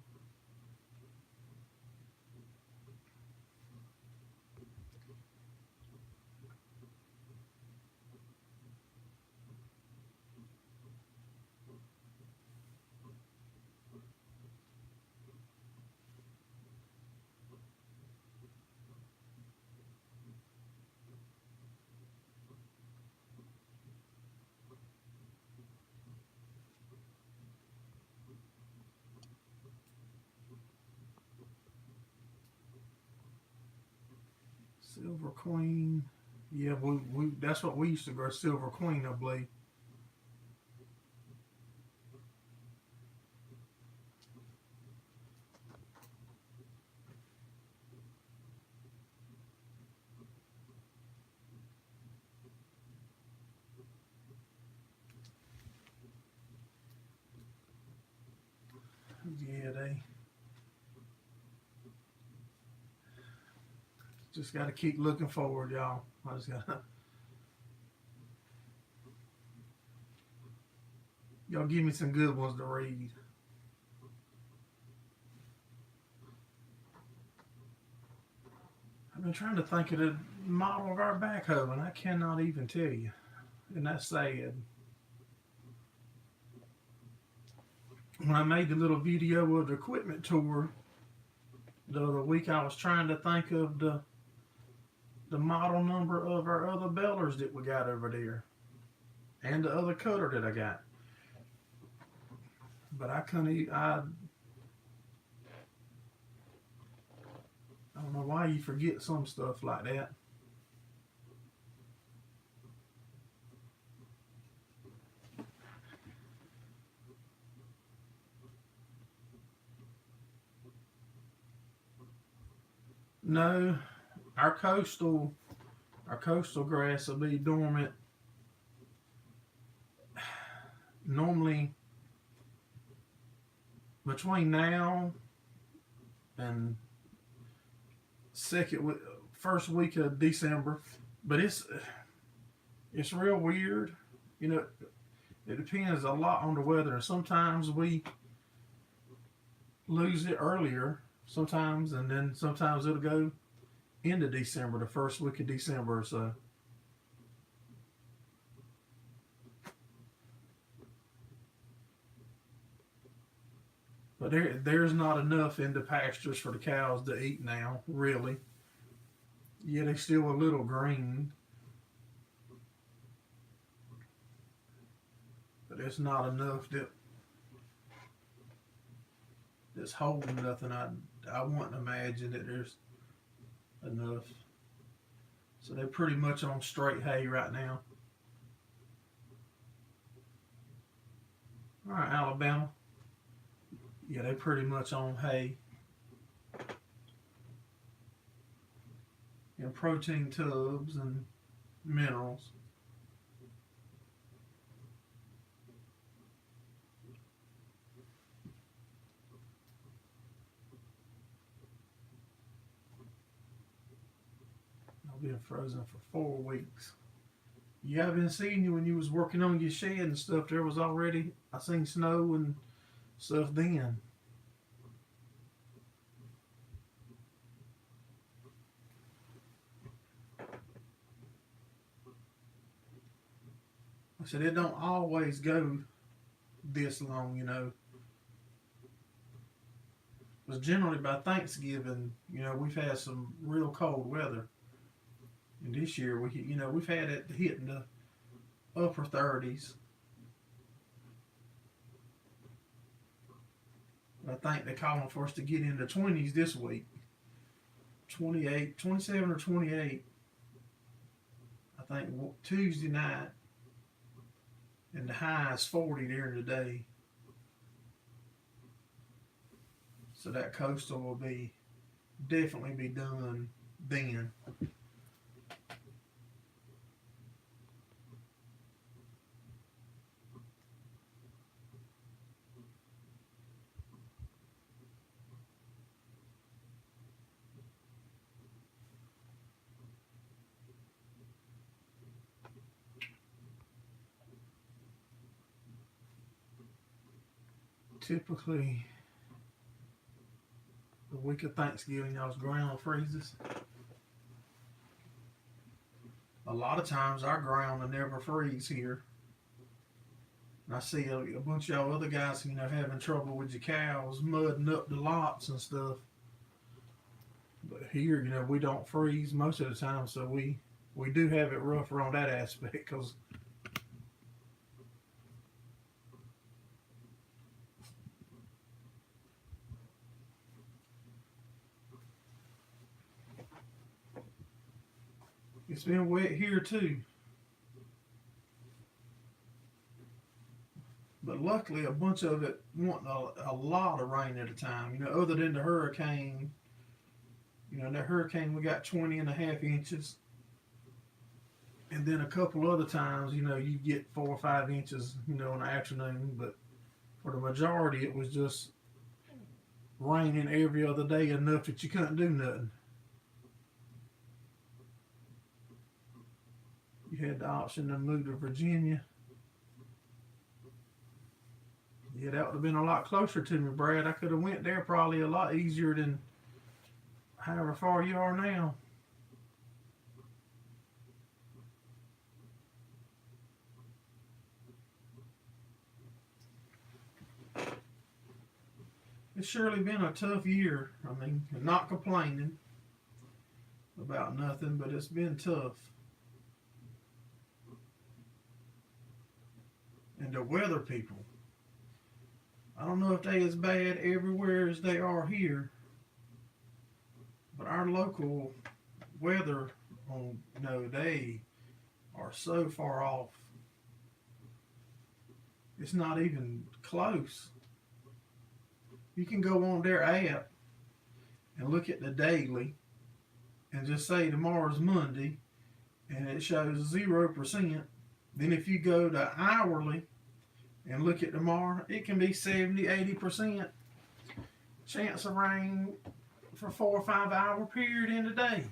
Silver Queen. Yeah, we that's what we used to grow, Silver Queen, I believe. Yeah, they just got to keep looking forward, y'all. I just got to. Y'all give me some good ones to read. I've been trying to think of the model of our backhoe, and I cannot even tell you. And that's sad. When I made the little video of the equipment tour the other week, I was trying to think of the model number of our other bellers that we got over there. And the other cutter that I got. But I couldn't, I don't know why you forget some stuff like that. No, our coastal grass will be dormant normally between now and first week of December, but It's real weird. You know, it depends a lot on the weather. And sometimes we lose it earlier, sometimes, and then sometimes it'll go into December, the first week of December or so. But there's not enough in the pastures for the cows to eat now, really. Yeah, they're still a little green, but it's not enough that's holding nothing. I wouldn't imagine that there's enough. So they're pretty much on straight hay right now. All right, Alabama. Yeah, they're pretty much on hay. And protein tubs and minerals. I've been frozen for 4 weeks. Yeah, I've been seeing you when you was working on your shed and stuff. There was already, I seen snow and stuff then. I said it don't always go this long, you know. Because generally by Thanksgiving, you know, we've had some real cold weather. And this year we've had it hitting the upper 30s. I think they're calling for us to get into 20s this week. 28, 27 or 28. I think Tuesday night. And the high is 40 during the day. So that coastal will definitely be done then. Typically, the week of Thanksgiving, y'all's ground freezes. A lot of times our ground will never freeze here. And I see a bunch of y'all other guys, you know, having trouble with your cows, mudding up the lots and stuff. But here, you know, we don't freeze most of the time, so we do have it rougher on that aspect because it's been wet here too. But luckily, a bunch of it wanting a lot of rain at a time. You know, other than the hurricane, you know, that hurricane we got 20.5 inches. And then a couple other times, you know, you get 4 or 5 inches, you know, in the afternoon. But for the majority, it was just raining every other day enough that you couldn't do nothing. You had the option to move to Virginia. Yeah, that would have been a lot closer to me, Brad. I could have went there probably a lot easier than however far you are now. It's surely been a tough year. I mean, not complaining about nothing, but it's been tough. And the weather people, I don't know if they as bad everywhere as they are here, but our local weather, they are so far off. It's not even close. You can go on their app and look at the daily and just say tomorrow's Monday and it shows 0%. Then if you go to hourly and look at tomorrow, it can be 70-80% chance of rain for 4 or 5 hour period in the day.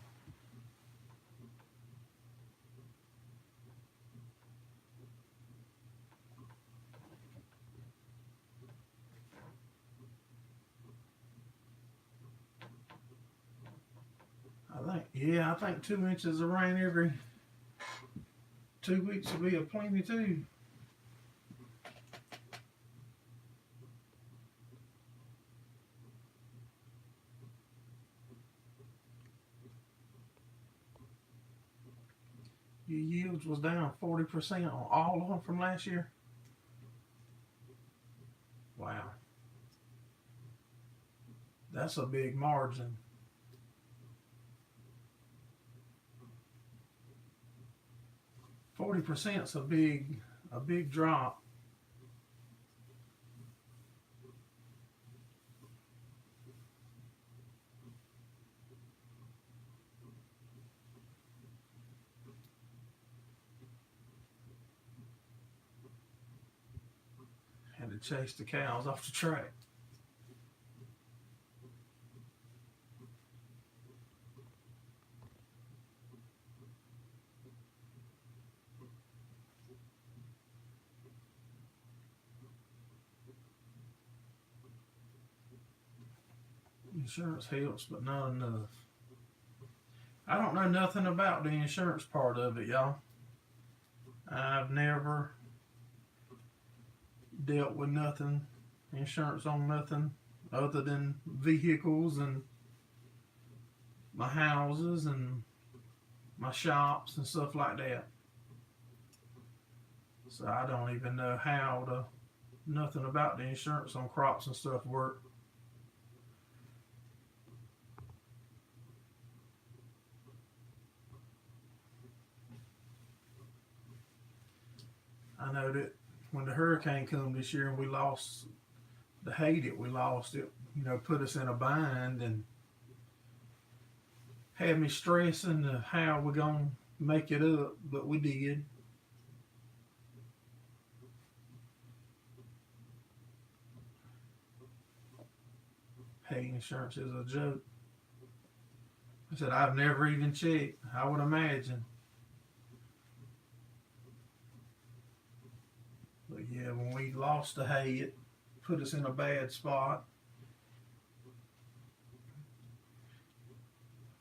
Yeah, I think 2 inches of rain every 2 weeks will be a plenty too. Your yields was down 40% on all of them from last year. Wow. That's a big margin. %40's a big drop. Had to chase the cows off the track. Insurance helps, but not enough. I don't know nothing about the insurance part of it, y'all. I've never dealt with nothing, insurance on nothing other than vehicles and my houses and my shops and stuff like that. So I don't even know nothing about the insurance on crops and stuff work. I know that when the hurricane come this year and we lost the hay that we lost, it put us in a bind and had me stressing how we're gonna make it up, but we did. Hay insurance is a joke. I said I've never even checked. I would imagine. But yeah, when we lost the hay, it put us in a bad spot.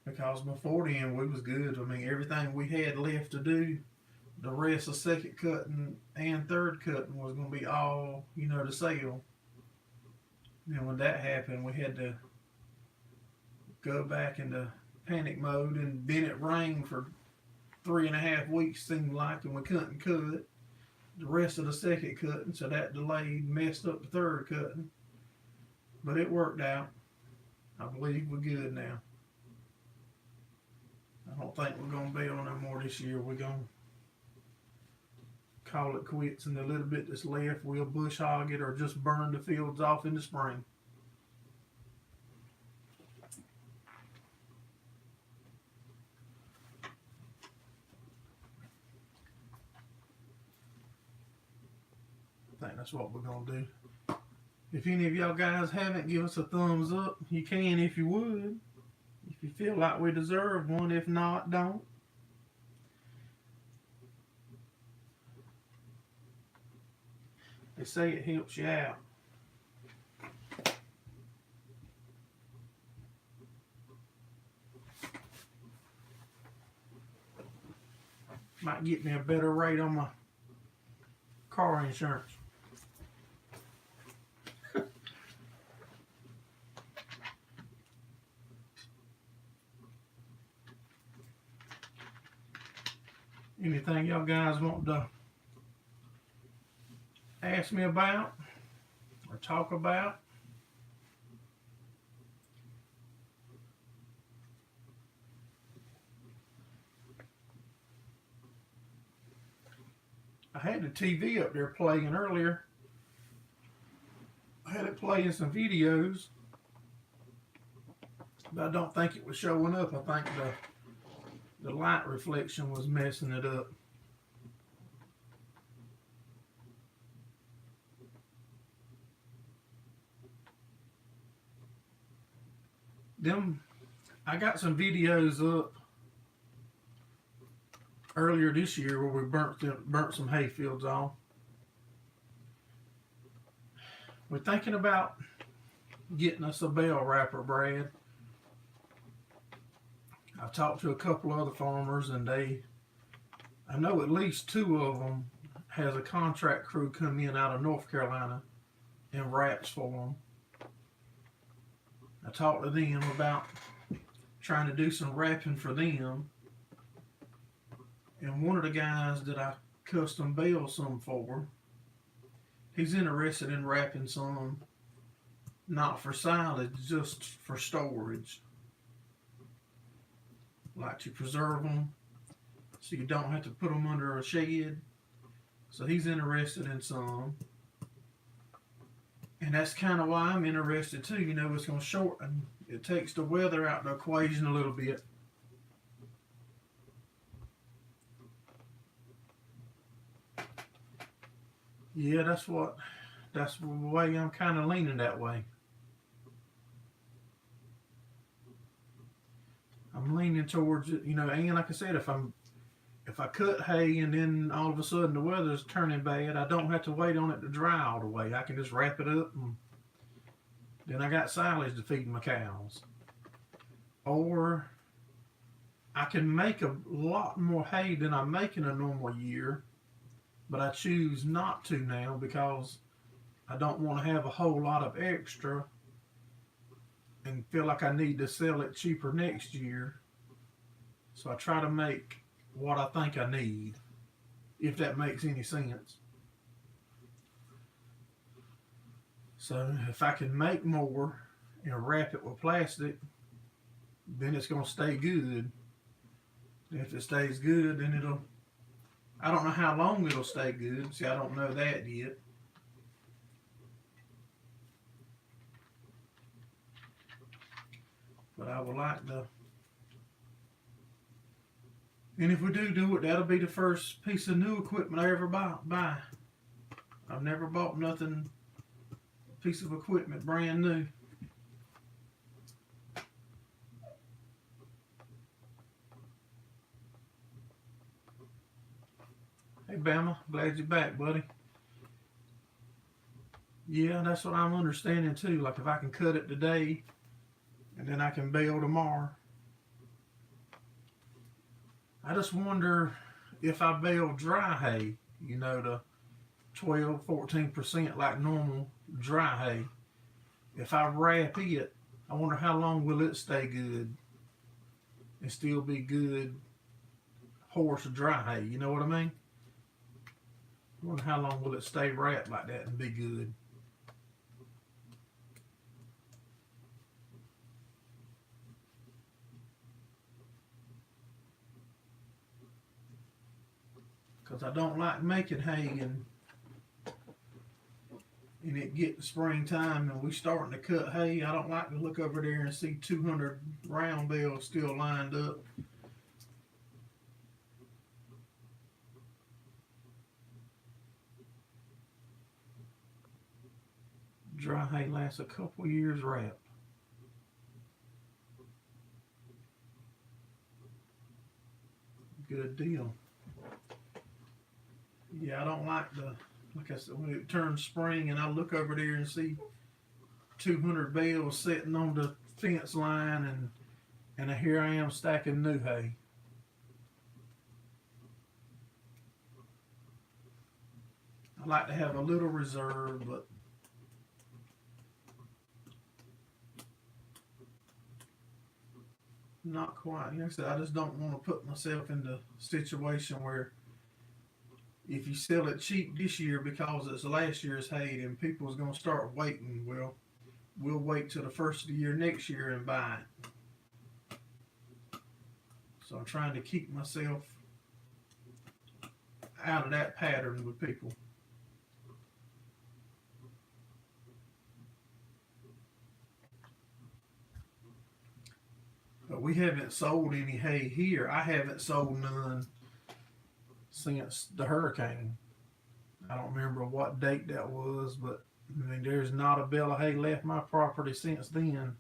Because before then, we was good. I mean, everything we had left to do, the rest of second cutting and third cutting was going to be all, to sell. And when that happened, we had to go back into panic mode, and then it rained for 3.5 weeks, seemed like, and we couldn't cut the rest of the second cutting, so that delayed, messed up the third cutting. But it worked out. I believe we're good now. I don't think we're going to bail no more this year. We're going to call it quits, and the little bit that's left, we'll bush hog it or just burn the fields off in the spring. I think that's what we're going to do. If any of y'all guys haven't, give us a thumbs up. You can if you would. If you feel like we deserve one. If not, don't. They say it helps you out. Might get me a better rate on my car insurance. Anything y'all guys want to ask me about or talk about? I had the TV up there playing earlier. I had it playing some videos, but I don't think it was showing up. I think the light reflection was messing it up. I got some videos up earlier this year where we burnt some hay fields off. We're thinking about getting us a bell wrapper, Brad. I've talked to a couple other farmers, and I know at least two of them has a contract crew come in out of North Carolina and wraps for them. I talked to them about trying to do some wrapping for them, and one of the guys that I custom bale some for, he's interested in wrapping some, not for silage, just for storage. Like to preserve them so you don't have to put them under a shed. So he's interested in some. And that's kind of why I'm interested too. You know, it's going to shorten. It takes the weather out of the equation a little bit. Yeah, that's the way I'm kind of leaning that way. I'm leaning towards it, you know, and like I said, if I cut hay and then all of a sudden the weather's turning bad, I don't have to wait on it to dry all the way. I can just wrap it up, and then I got silage to feed my cows. Or I can make a lot more hay than I make in a normal year, but I choose not to now because I don't want to have a whole lot of extra and feel like I need to sell it cheaper next year. So I try to make what I think I need, if that makes any sense. So if I can make more and wrap it with plastic, then it's going to stay good. If it stays good, then I don't know how long it'll stay good. See, I don't know that yet. But I would like to. And if we do it, that'll be the first piece of new equipment I ever buy. I've never bought nothing, piece of equipment brand new. Hey Bama, glad you're back, buddy. Yeah, that's what I'm understanding too. Like if I can cut it today, and then I can bale tomorrow. I just wonder if I bale dry hay, you know, the 12-14% like normal dry hay. If I wrap it, I wonder how long will it stay good and still be good horse dry hay, you know what I mean? I wonder how long will it stay wrapped like that and be good. Because I don't like making hay and it get to springtime and we starting to cut hay. I don't like to look over there and see 200 round bales still lined up. Dry hay lasts a couple years wrapped. Good deal. Yeah, I don't like like I said, when it turns spring and I look over there and see 200 bales sitting on the fence line and here I am stacking new hay. I like to have a little reserve, but not quite. Like I said, I just don't want to put myself in the situation where if you sell it cheap this year because it's last year's hay, then people's going to start waiting. Well, we'll wait till the first of the year next year and buy it. So I'm trying to keep myself out of that pattern with people. But we haven't sold any hay here. I haven't sold none since the hurricane. I don't remember what date that was, but I mean, there's not a bale of hay left my property since then.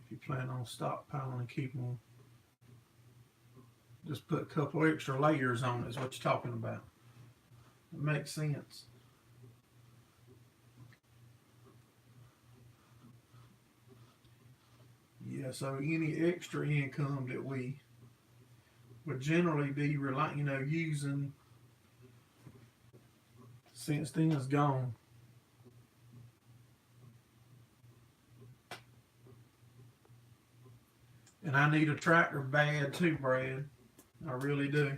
If you plan on stockpiling and keep them, just put a couple extra layers on it is what you're talking about. It makes sense. Yeah, so any extra income that we would generally be using since then is gone. And I need a tractor bad too, Brad. I really do.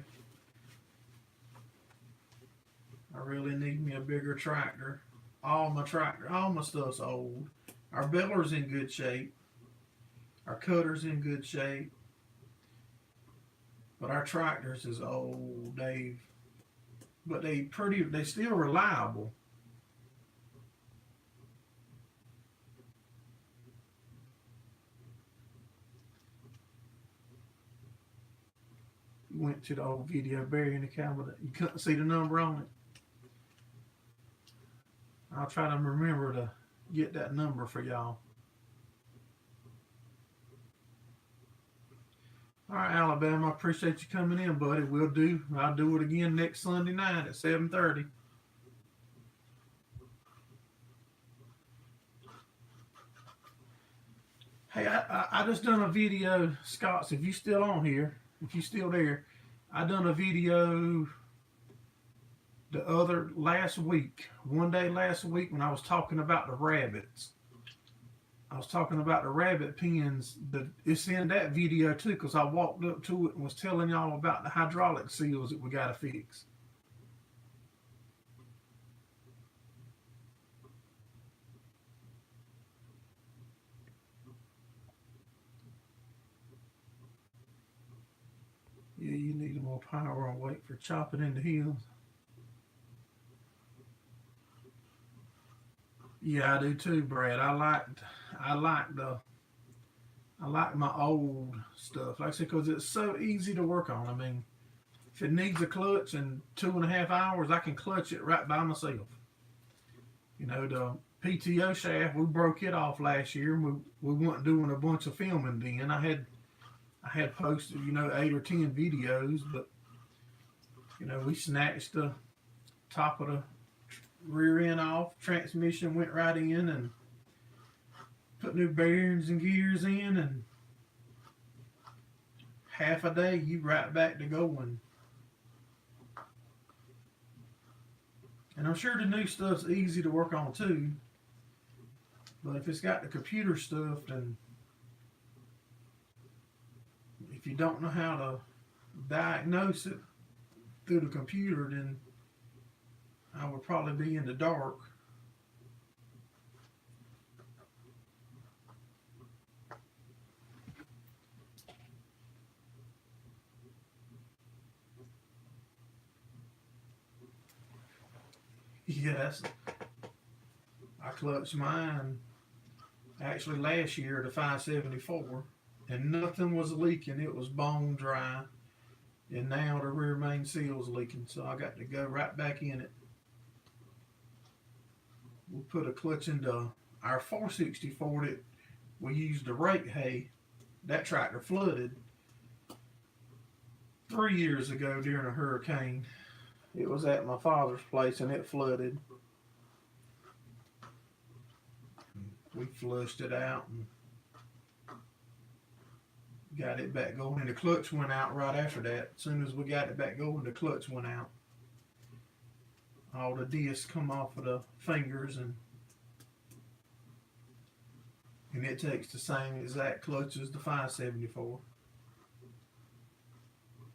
I really need me a bigger tractor. All my stuff's old. Our beller's in good shape. Our cutter's in good shape. But our tractors is old, Dave. But they still reliable. You went to the old video burying the cow, but you couldn't see the number on it. I'll try to remember to get that number for y'all. All right, Alabama, I appreciate you coming in, buddy. I'll do it again next Sunday night at 7:30. Hey, I just done a video, Scott. If you still on here, if you still there, I done a video one day last week when I was talking about the rabbits. I was talking about the rabbit pens. It's in that video too, because I walked up to it and was telling y'all about the hydraulic seals that we got to fix. Yeah, you need more power on weight for chopping in the hills. Yeah, I do too, Brad. I like my old stuff. Like I said, because it's so easy to work on. I mean, if it needs a clutch in 2.5 hours, I can clutch it right by myself. You know, the PTO shaft, we broke it off last year. We weren't doing a bunch of filming then. I had posted, 8 or 10 videos, but we snatched the top of the rear end off, transmission went right in, and put new bearings and gears in, and half a day you right back to going. And I'm sure the new stuff's easy to work on too, but if it's got the computer stuff, then if you don't know how to diagnose it through the computer, then I would probably be in the dark. Yes, I clutched mine actually last year at a 574, and nothing was leaking. It was bone dry, and now the rear main seal's leaking, so I got to go right back in it. We put a clutch into our 464 that we used to rake hay. That tractor flooded 3 years ago during a hurricane. It was at my father's place and it flooded. We flushed it out and got it back going, and the clutch went out right after that. As soon as we got it back going, the clutch went out. All the discs come off of the fingers, and it takes the same exact clutch as the 574.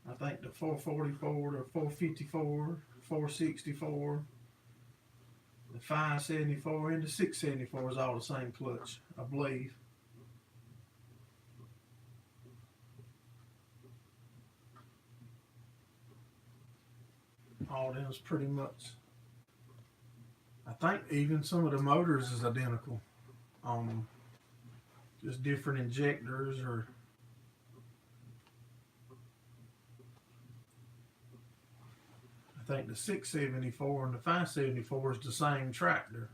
I think the 444, the 454, 464, the 574, and the 674 is all the same clutch, I believe. All them is pretty much. I think even some of the motors is identical on them, just different injectors or. I think the 674 and the 574 is the same tractor,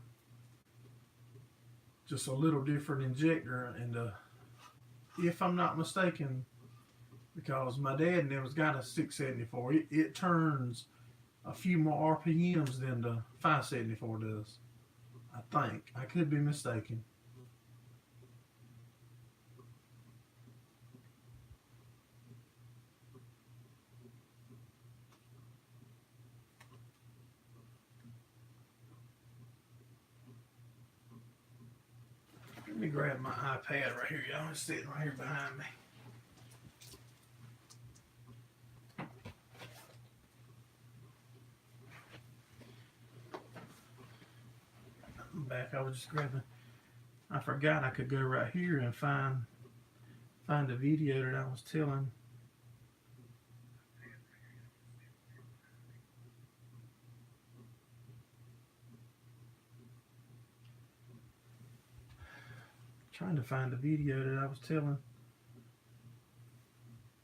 just a little different injector. And if I'm not mistaken, because my dad and them has got a 674, it turns a few more RPMs than the 574 does. I think. I could be mistaken. Let me grab my iPad right here, y'all. It's sitting right here behind me. I'm back. I was just grabbing. I forgot I could go right here and find the video that I was telling. Trying to find the video that I was telling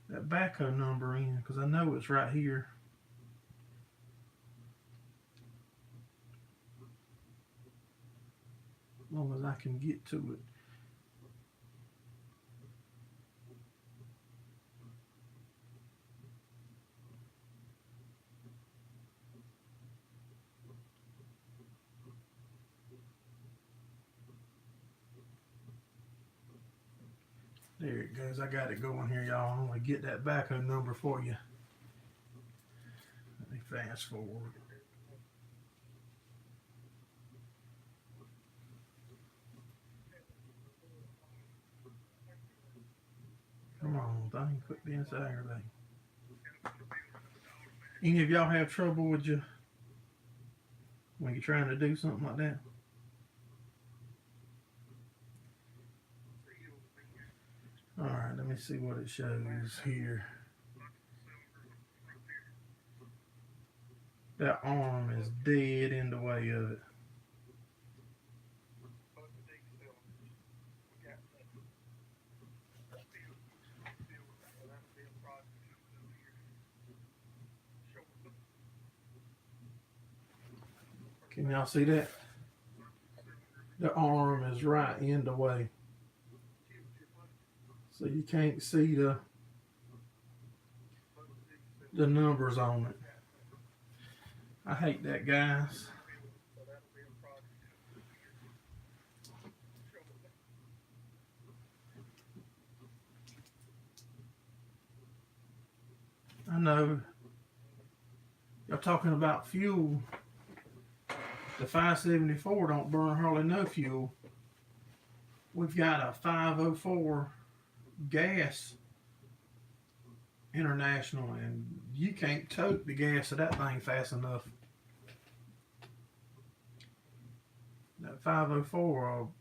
that backhoe number in, because I know it's right here. As long as I can get to it. There it goes. I got it going here, y'all. I'm going to get that backhoe number for you. Let me fast forward. Come on, thing. Quit being so aggravating. Any of y'all have trouble with you when you're trying to do something like that? Alright, let me see what it shows here. That arm is dead in the way of it. Can y'all see that? The arm is right in the way. So you can't see the numbers on it. I hate that, guys. I know y'all talking about fuel. The 574 don't burn hardly no fuel. We've got a 504 gas international, and you can't tote the gas of that thing fast enough. That 504 will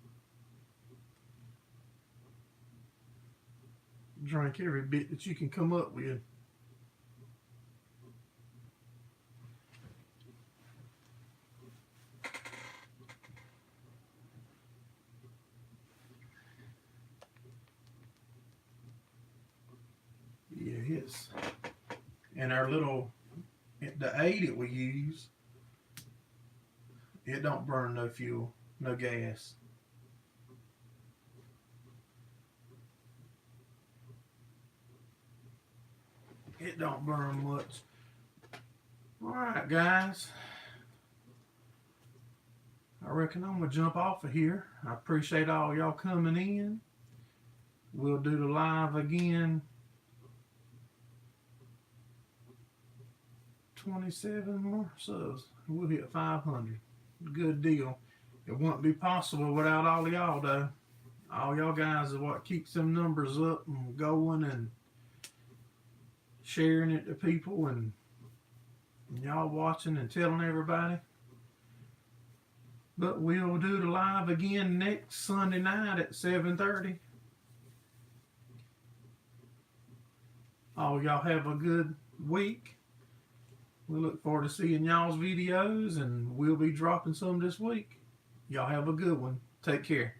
drink every bit that you can come up with. Yeah, it's, and our little, the 8 that we use, it don't burn no fuel, no gas. It don't burn much. Alright, guys. I reckon I'm going to jump off of here. I appreciate all y'all coming in. We'll do the live again. 27 more subs. We'll hit 500. Good deal. It wouldn't be possible without all of y'all, though. All y'all guys are what keeps them numbers up and going and sharing it to people, and y'all watching and telling everybody. But we'll do the live again next Sunday night at 7:30. All y'all have a good week. We look forward to seeing y'all's videos, and we'll be dropping some this week. Y'all have a good one. Take care.